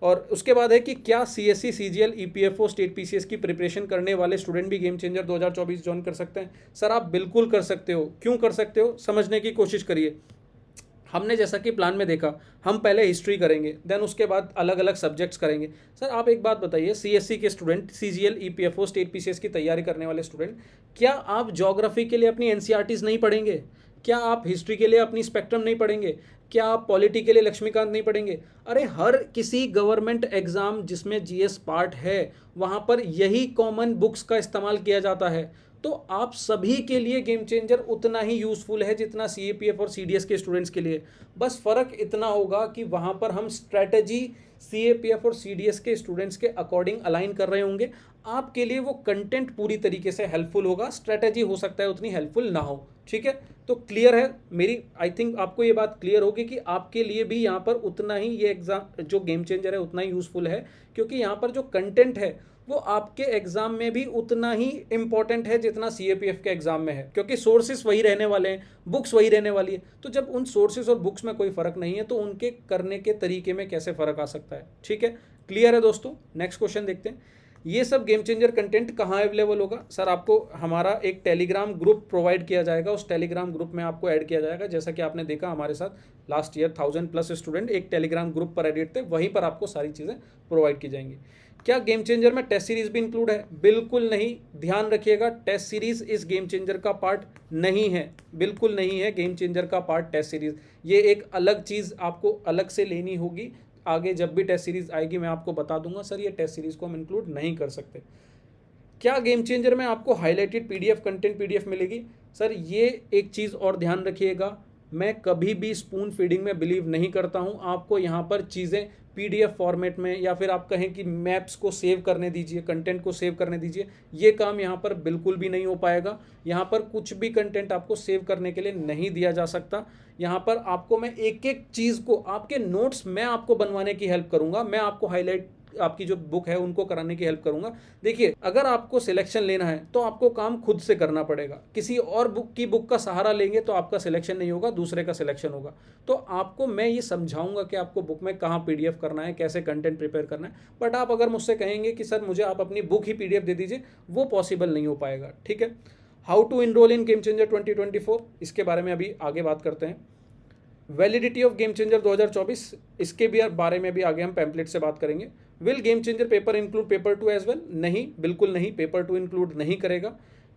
और उसके बाद है कि क्या CSC CGL EPFO state PCS की प्रिपरेशन करने वाले स्टूडेंट भी गेम चेंजर 2024 ज्वाइन कर सकते हैं। सर आप बिल्कुल कर सकते हो। क्यों कर सकते हो, समझने की कोशिश करिए। हमने जैसा कि प्लान में देखा, हम पहले हिस्ट्री करेंगे, देन उसके बाद अलग अलग सब्जेक्ट्स करेंगे। सर आप एक बात बताइए, CSC के student, CGL EPFO state PCS की तैयारी करने वाले स्टूडेंट, क्या आप ज्योग्राफी के लिए अपनी NCERTs नहीं पढ़ेंगे? क्या आप हिस्ट्री के लिए अपनी स्पेक्ट्रम नहीं पढ़ेंगे? क्या आप पॉलिटी के लिए लक्ष्मीकांत नहीं पढ़ेंगे? अरे हर किसी गवर्नमेंट एग्जाम जिसमें GS पार्ट है वहाँ पर यही कॉमन बुक्स का इस्तेमाल किया जाता है। तो आप सभी के लिए गेम चेंजर उतना ही यूज़फुल है जितना CAPF और CDS के स्टूडेंट्स के लिए। बस फ़र्क इतना होगा कि वहाँ पर हम स्ट्रैटेजी CAPF और CDS के स्टूडेंट्स के अकॉर्डिंग अलाइन कर रहे होंगे। आपके लिए वो कंटेंट पूरी तरीके से हेल्पफुल होगा, स्ट्रैटेजी हो सकता है उतनी हेल्पफुल ना हो, ठीक है। तो क्लियर है मेरी, आई थिंक आपको ये बात क्लियर होगी कि आपके लिए भी यहाँ पर उतना ही ये एग्ज़ाम जो गेम चेंजर है उतना ही यूज़फुल है, क्योंकि यहाँ पर जो कंटेंट है वो आपके एग्जाम में भी उतना ही इंपॉर्टेंट है जितना CAPF के एग्जाम में है, क्योंकि सोर्सेस वही रहने वाले हैं, बुक्स वही रहने वाली है। तो जब उन सोर्सेस और बुक्स में कोई फ़र्क नहीं है तो उनके करने के तरीके में कैसे फ़र्क आ सकता है, ठीक है, क्लियर है दोस्तों। नेक्स्ट क्वेश्चन देखते हैं, ये सब गेम चेंजर कंटेंट कहाँ अवेलेबल होगा। सर आपको हमारा एक टेलीग्राम ग्रुप प्रोवाइड किया जाएगा, उस टेलीग्राम ग्रुप में आपको ऐड किया जाएगा। जैसा कि आपने देखा हमारे साथ लास्ट ईयर 1000+ स्टूडेंट एक टेलीग्राम ग्रुप पर एडिट थे, वहीं पर आपको सारी चीज़ें प्रोवाइड की जाएंगी। क्या गेम चेंजर में टेस्ट सीरीज भी इंक्लूड है? बिल्कुल नहीं, ध्यान रखिएगा, टेस्ट सीरीज इस गेम चेंजर का पार्ट नहीं है, बिल्कुल नहीं है गेम चेंजर का पार्ट टेस्ट सीरीज। ये एक अलग चीज़ आपको अलग से लेनी होगी, आगे जब भी टेस्ट सीरीज आएगी मैं आपको बता दूंगा। सर ये टेस्ट सीरीज को हम इंक्लूड नहीं कर सकते। क्या गेम चेंजर में आपको हाईलाइटेड PDF कंटेंट PDF मिलेगी? सर ये एक चीज़ और ध्यान रखिएगा, मैं कभी भी स्पून फीडिंग में बिलीव नहीं करता हूं। आपको यहां पर चीज़ें पीडीएफ फॉर्मेट में या फिर आप कहें कि मैप्स को सेव करने दीजिए, कंटेंट को सेव करने दीजिए, ये काम यहाँ पर बिल्कुल भी नहीं हो पाएगा। यहाँ पर कुछ भी कंटेंट आपको सेव करने के लिए नहीं दिया जा सकता। यहाँ पर आपको मैं एक एक चीज़ को, आपके नोट्स मैं आपको बनवाने की हेल्प करूँगा, मैं आपको हाईलाइट, आपकी जो बुक है उनको कराने की हेल्प करूंगा। देखिए, अगर आपको सिलेक्शन लेना है तो आपको काम खुद से करना पड़ेगा। किसी और बुक का सहारा लेंगे तो आपका सिलेक्शन नहीं होगा, दूसरे का सिलेक्शन होगा। तो आपको मैं ये समझाऊंगा कि आपको बुक में कहाँ पीडीएफ करना है, कैसे कंटेंट प्रिपेयर करना है। बट आप अगर मुझसे कहेंगे कि सर मुझे आप अपनी बुक ही पीडीएफ दे दीजिए, वो पॉसिबल नहीं हो पाएगा। ठीक है, how to enrol in game changer 2024, इसके बारे में अभी आगे बात करते हैं। वैलिडिटी ऑफ गेम चेंजर 2024, इसके भी बारे में भी आगे हम पैम्पलेट से बात करेंगे। Will game changer paper include paper 2 as well? नहीं, बिल्कुल नहीं, पेपर 2 इंक्लूड नहीं करेगा।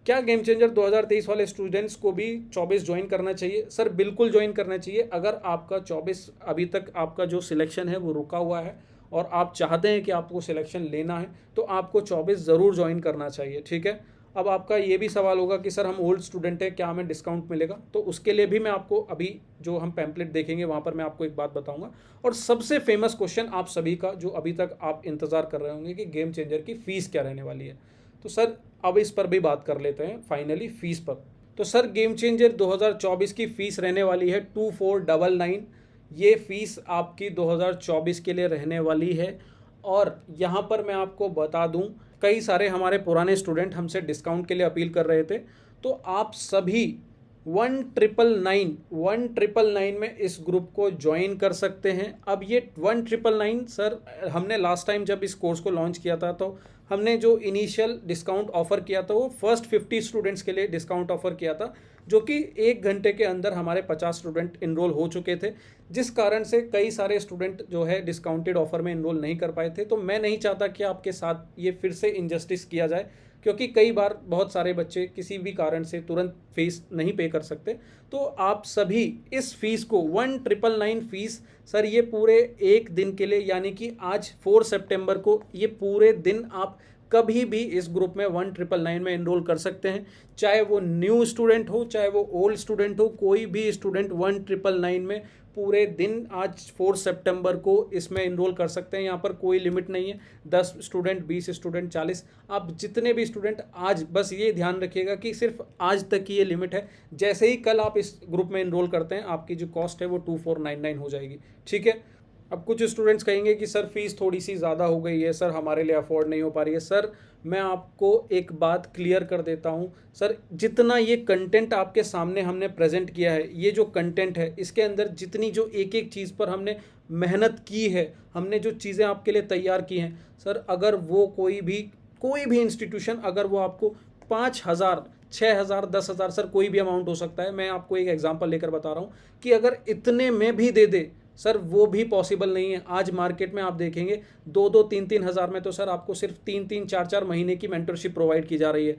क्या गेम चेंजर 2023 वाले स्टूडेंट्स को भी 24 ज्वाइन करना चाहिए? सर बिल्कुल ज्वाइन करना चाहिए। अगर आपका 24 अभी तक आपका जो सिलेक्शन है वो रुका हुआ है और आप चाहते हैं कि आपको सिलेक्शन लेना है तो आपको 24 ज़रूर ज्वाइन करना चाहिए। ठीक है, अब आपका ये भी सवाल होगा कि सर हम ओल्ड स्टूडेंट हैं, क्या हमें डिस्काउंट मिलेगा? तो उसके लिए भी मैं आपको अभी जो हम पैम्पलेट देखेंगे वहाँ पर मैं आपको एक बात बताऊंगा। और सबसे फेमस क्वेश्चन आप सभी का जो अभी तक आप इंतज़ार कर रहे होंगे कि गेम चेंजर की फ़ीस क्या रहने वाली है, तो सर अब इस पर भी बात कर लेते हैं फाइनली, फ़ीस पर। तो सर गेम चेंजर 2024 की फ़ीस रहने वाली है 2499। ये फ़ीस आपकी 2024 के लिए रहने वाली है। और यहाँ पर मैं आपको बता दूँ, कई सारे हमारे पुराने स्टूडेंट हमसे डिस्काउंट के लिए अपील कर रहे थे, तो आप सभी 1999 में इस ग्रुप को ज्वाइन कर सकते हैं। अब ये 1999 सर, हमने लास्ट टाइम जब इस कोर्स को लॉन्च किया था तो हमने जो इनिशियल डिस्काउंट ऑफर किया था वो फर्स्ट 50 स्टूडेंट्स के लिए डिस्काउंट ऑफर किया था, जो कि 1 घंटे के अंदर हमारे 50 स्टूडेंट इनरोल हो चुके थे, जिस कारण से कई सारे स्टूडेंट जो है डिस्काउंटेड ऑफर में इनरोल नहीं कर पाए थे। तो मैं नहीं चाहता कि आपके साथ ये फिर से इनजस्टिस किया जाए, क्योंकि कई बार बहुत सारे बच्चे किसी भी कारण से तुरंत फीस नहीं पे कर सकते। तो आप सभी इस फीस को 1999 फीस सर, ये पूरे 1 दिन के लिए, यानी कि आज 4 सितंबर को ये पूरे दिन आप कभी भी इस ग्रुप में 1999 में एनरोल कर सकते हैं। चाहे वो न्यू स्टूडेंट हो, चाहे वो ओल्ड स्टूडेंट हो, कोई भी स्टूडेंट 1999 में पूरे दिन आज 4 सितंबर को इसमें इनरोल कर सकते हैं। यहाँ पर कोई लिमिट नहीं है, 10 स्टूडेंट, 20 स्टूडेंट, 40, आप जितने भी स्टूडेंट आज, बस ये ध्यान रखिएगा कि सिर्फ आज तक की ये लिमिट है। जैसे ही कल आप इस ग्रुप में इनरोल करते हैं, आपकी जो कॉस्ट है वो 2499 हो जाएगी। ठीक है, अब कुछ स्टूडेंट्स कहेंगे कि सर फीस थोड़ी सी ज़्यादा हो गई है, सर हमारे लिए अफोर्ड नहीं हो पा रही है। सर मैं आपको एक बात क्लियर कर देता हूँ सर, जितना ये कंटेंट आपके सामने हमने प्रेजेंट किया है, ये जो कंटेंट है इसके अंदर जितनी जो एक एक चीज़ पर हमने मेहनत की है, हमने जो चीज़ें आपके लिए तैयार की हैं सर, अगर वो कोई भी इंस्टीट्यूशन अगर वो आपको 5000, 6000, 10,000, सर कोई भी अमाउंट हो सकता है, मैं आपको एक एग्जांपल लेकर बता रहा हूँ कि अगर इतने में भी दे दे सर, वो भी पॉसिबल नहीं है। आज मार्केट में आप देखेंगे 2-2, 3-3 हज़ार में तो सर आपको सिर्फ 3-3, 4-4 महीने की मेंटरशिप प्रोवाइड की जा रही है।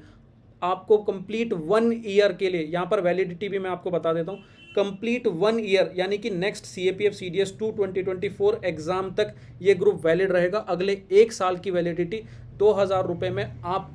आपको कंप्लीट 1 ईयर के लिए, यहाँ पर वैलिडिटी भी मैं आपको बता देता हूँ, कंप्लीट 1 ईयर यानी कि नेक्स्ट CAPF CDS 2 2024 एग्जाम तक ये ग्रुप वैलिड रहेगा। अगले 1 साल की वैलिडिटी, 2000 रुपये में आप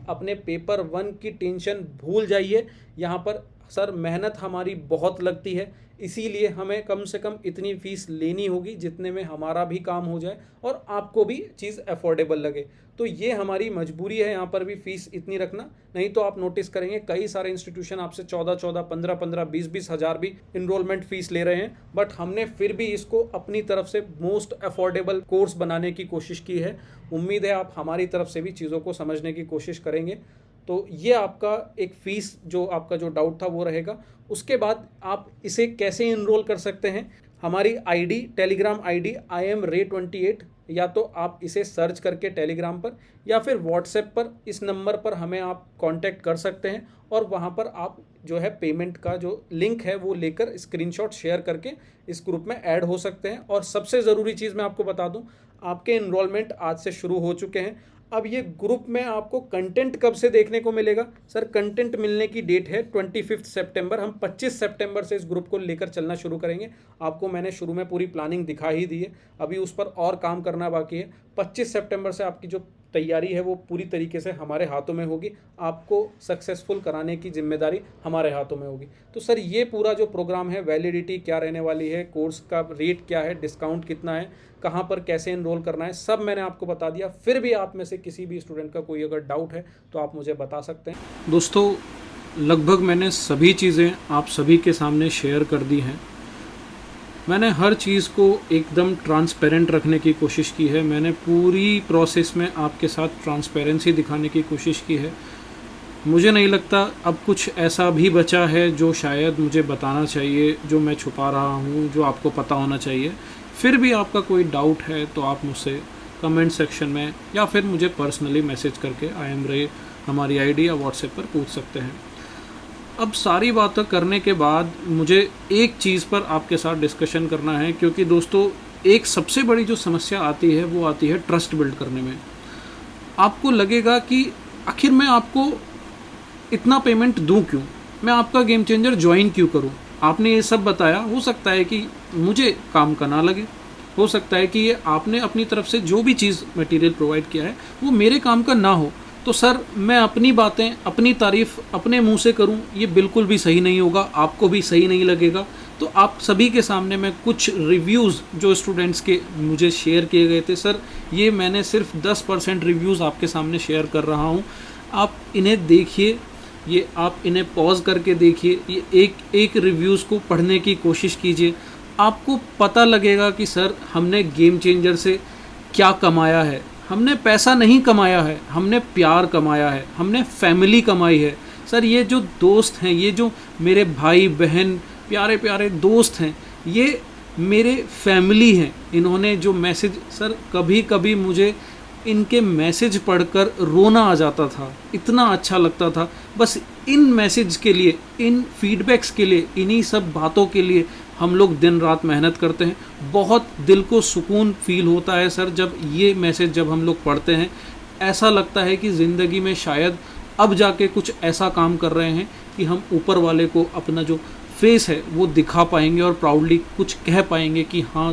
अपने पेपर 1 की टेंशन भूल जाइए। यहाँ पर सर मेहनत हमारी बहुत लगती है, इसीलिए हमें कम से कम इतनी फ़ीस लेनी होगी जितने में हमारा भी काम हो जाए और आपको भी चीज़ अफोर्डेबल लगे। तो ये हमारी मजबूरी है यहाँ पर भी फ़ीस इतनी रखना, नहीं तो आप नोटिस करेंगे कई सारे इंस्टीट्यूशन आपसे 14-14, 15-15, 20-20 हज़ार भी इनरोलमेंट फ़ीस ले रहे हैं, बट हमने फिर भी इसको अपनी तरफ से मोस्ट अफोर्डेबल कोर्स बनाने की कोशिश की है। उम्मीद है आप हमारी तरफ से भी चीज़ों को समझने की कोशिश करेंगे। तो ये आपका एक फ़ीस, जो आपका जो डाउट था वो रहेगा। उसके बाद आप इसे कैसे इनरोल कर सकते हैं, हमारी आईडी, टेलीग्राम आईडी IamRay28, या तो आप इसे सर्च करके टेलीग्राम पर या फिर व्हाट्सएप पर इस नंबर पर हमें आप कांटेक्ट कर सकते हैं और वहाँ पर आप जो है पेमेंट का जो लिंक है वो लेकर स्क्रीनशॉट शेयर करके इस ग्रुप में ऐड हो सकते हैं। और सबसे ज़रूरी चीज़ मैं आपको बता दूं, आपके इनरोलमेंट आज से शुरू हो चुके हैं। अब ये ग्रुप में आपको कंटेंट कब से देखने को मिलेगा? सर कंटेंट मिलने की डेट है 25 सितंबर। हम 25 सितंबर से इस ग्रुप को लेकर चलना शुरू करेंगे। आपको मैंने शुरू में पूरी प्लानिंग दिखा ही दी है, अभी उस पर और काम करना बाकी है। 25 सितंबर से आपकी जो तैयारी है वो पूरी तरीके से हमारे हाथों में होगी, आपको सक्सेसफुल कराने की जिम्मेदारी हमारे हाथों में होगी। तो सर ये पूरा जो प्रोग्राम है, वैलिडिटी क्या रहने वाली है, कोर्स का रेट क्या है, डिस्काउंट कितना है, कहाँ पर कैसे इनरोल करना है, सब मैंने आपको बता दिया। फिर भी आप में से किसी भी स्टूडेंट का कोई अगर डाउट है तो आप मुझे बता सकते हैं। दोस्तों लगभग मैंने सभी चीज़ें आप सभी के सामने शेयर कर दी हैं। मैंने हर चीज़ को एकदम ट्रांसपेरेंट रखने की कोशिश की है। मैंने पूरी प्रोसेस में आपके साथ ट्रांसपेरेंसी दिखाने की कोशिश की है। मुझे नहीं लगता अब कुछ ऐसा भी बचा है जो शायद मुझे बताना चाहिए, जो मैं छुपा रहा हूँ, जो आपको पता होना चाहिए। फिर भी आपका कोई डाउट है तो आप मुझसे कमेंट सेक्शन में या फिर मुझे पर्सनली मैसेज करके IM रे हमारी ID या व्हाट्सएप पर पूछ सकते हैं। अब सारी बातें करने के बाद मुझे एक चीज़ पर आपके साथ डिस्कशन करना है, क्योंकि दोस्तों एक सबसे बड़ी जो समस्या आती है वो आती है ट्रस्ट बिल्ड करने में। आपको लगेगा कि आखिर मैं आपको इतना पेमेंट दूं क्यों, मैं आपका गेम चेंजर ज्वाइन क्यों करूं। आपने ये सब बताया, हो सकता है कि मुझे काम का ना लगे, हो सकता है कि ये आपने अपनी तरफ से जो भी चीज़ मटेरियल प्रोवाइड किया है वो मेरे काम का ना हो। तो सर मैं अपनी बातें, अपनी तारीफ़ अपने मुंह से करूं, ये बिल्कुल भी सही नहीं होगा, आपको भी सही नहीं लगेगा। तो आप सभी के सामने मैं कुछ रिव्यूज़ जो स्टूडेंट्स के मुझे शेयर किए गए थे, सर ये मैंने सिर्फ 10% रिव्यूज़ आपके सामने शेयर कर रहा हूँ। आप इन्हें देखिए, ये आप इन्हें पॉज करके देखिए, ये एक एक रिव्यूज़ को पढ़ने की कोशिश कीजिए। आपको पता लगेगा कि सर हमने गेम चेंजर से क्या कमाया है। हमने पैसा नहीं कमाया है, हमने प्यार कमाया है, हमने फैमिली कमाई है। सर ये जो दोस्त हैं, ये जो मेरे भाई बहन प्यारे प्यारे दोस्त हैं, ये मेरे फैमिली हैं। इन्होंने जो मैसेज, सर कभी कभी मुझे इनके मैसेज पढ़कर रोना आ जाता था, इतना अच्छा लगता था। बस इन मैसेज के लिए, इन फीडबैक्स के लिए, इन्हीं सब बातों के लिए हम लोग दिन रात मेहनत करते हैं। बहुत दिल को सुकून फील होता है सर जब ये मैसेज जब हम लोग पढ़ते हैं। ऐसा लगता है कि ज़िंदगी में शायद अब जाके कुछ ऐसा काम कर रहे हैं कि हम ऊपर वाले को अपना जो फेस है वो दिखा पाएंगे और प्राउडली कुछ कह पाएंगे कि हाँ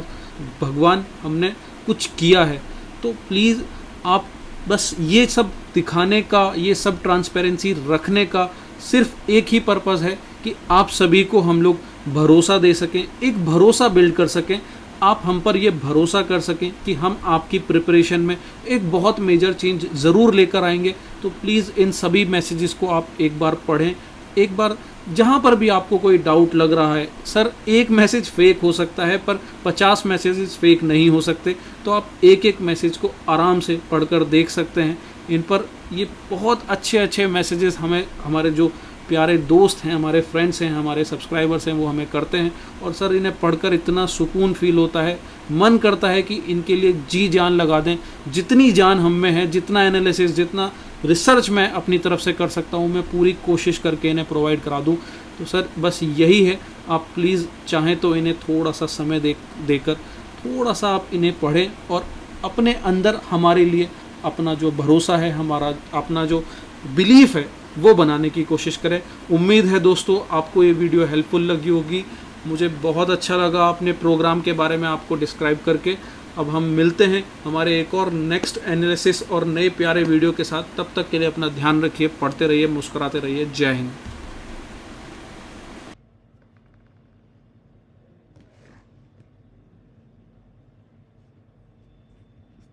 भगवान हमने कुछ किया है। तो प्लीज़ आप बस ये सब दिखाने का, ये सब ट्रांसपेरेंसी रखने का सिर्फ एक ही पर्पज़ है कि आप सभी को हम लोग भरोसा दे सकें, एक भरोसा बिल्ड कर सकें। आप हम पर ये भरोसा कर सकें कि हम आपकी प्रिपरेशन में एक बहुत मेजर चेंज ज़रूर लेकर आएंगे। तो प्लीज़ इन सभी मैसेजेस को आप एक बार पढ़ें, एक बार जहाँ पर भी आपको कोई डाउट लग रहा है। सर एक मैसेज फेक हो सकता है पर 50 मैसेजेस फेक नहीं हो सकते। तो आप एक एक मैसेज को आराम से पढ़कर देख सकते हैं। इन पर ये बहुत अच्छे अच्छे मैसेजेस हमें हमारे जो प्यारे दोस्त हैं, हमारे फ्रेंड्स हैं, हमारे सब्सक्राइबर्स हैं, वो हमें करते हैं। और सर इन्हें पढ़कर इतना सुकून फील होता है, मन करता है कि इनके लिए जी जान लगा दें। जितनी जान हम में है, जितना एनालिसिस, जितना रिसर्च मैं अपनी तरफ से कर सकता हूँ, मैं पूरी कोशिश करके इन्हें प्रोवाइड करा दूँ। तो सर बस यही है, आप प्लीज़ चाहें तो इन्हें थोड़ा सा समय देकर थोड़ा सा आप इन्हें पढ़ें और अपने अंदर हमारे लिए अपना जो भरोसा है, हमारा अपना जो बिलीफ है वो बनाने की कोशिश करें। उम्मीद है दोस्तों आपको ये वीडियो हेल्पफुल लगी होगी। मुझे बहुत अच्छा लगा अपने प्रोग्राम के बारे में आपको डिस्क्राइब करके। अब हम मिलते हैं हमारे एक और नेक्स्ट एनालिसिस और नए प्यारे वीडियो के साथ। तब तक के लिए अपना ध्यान रखिए, पढ़ते रहिए, मुस्कुराते रहिए। जय हिंद।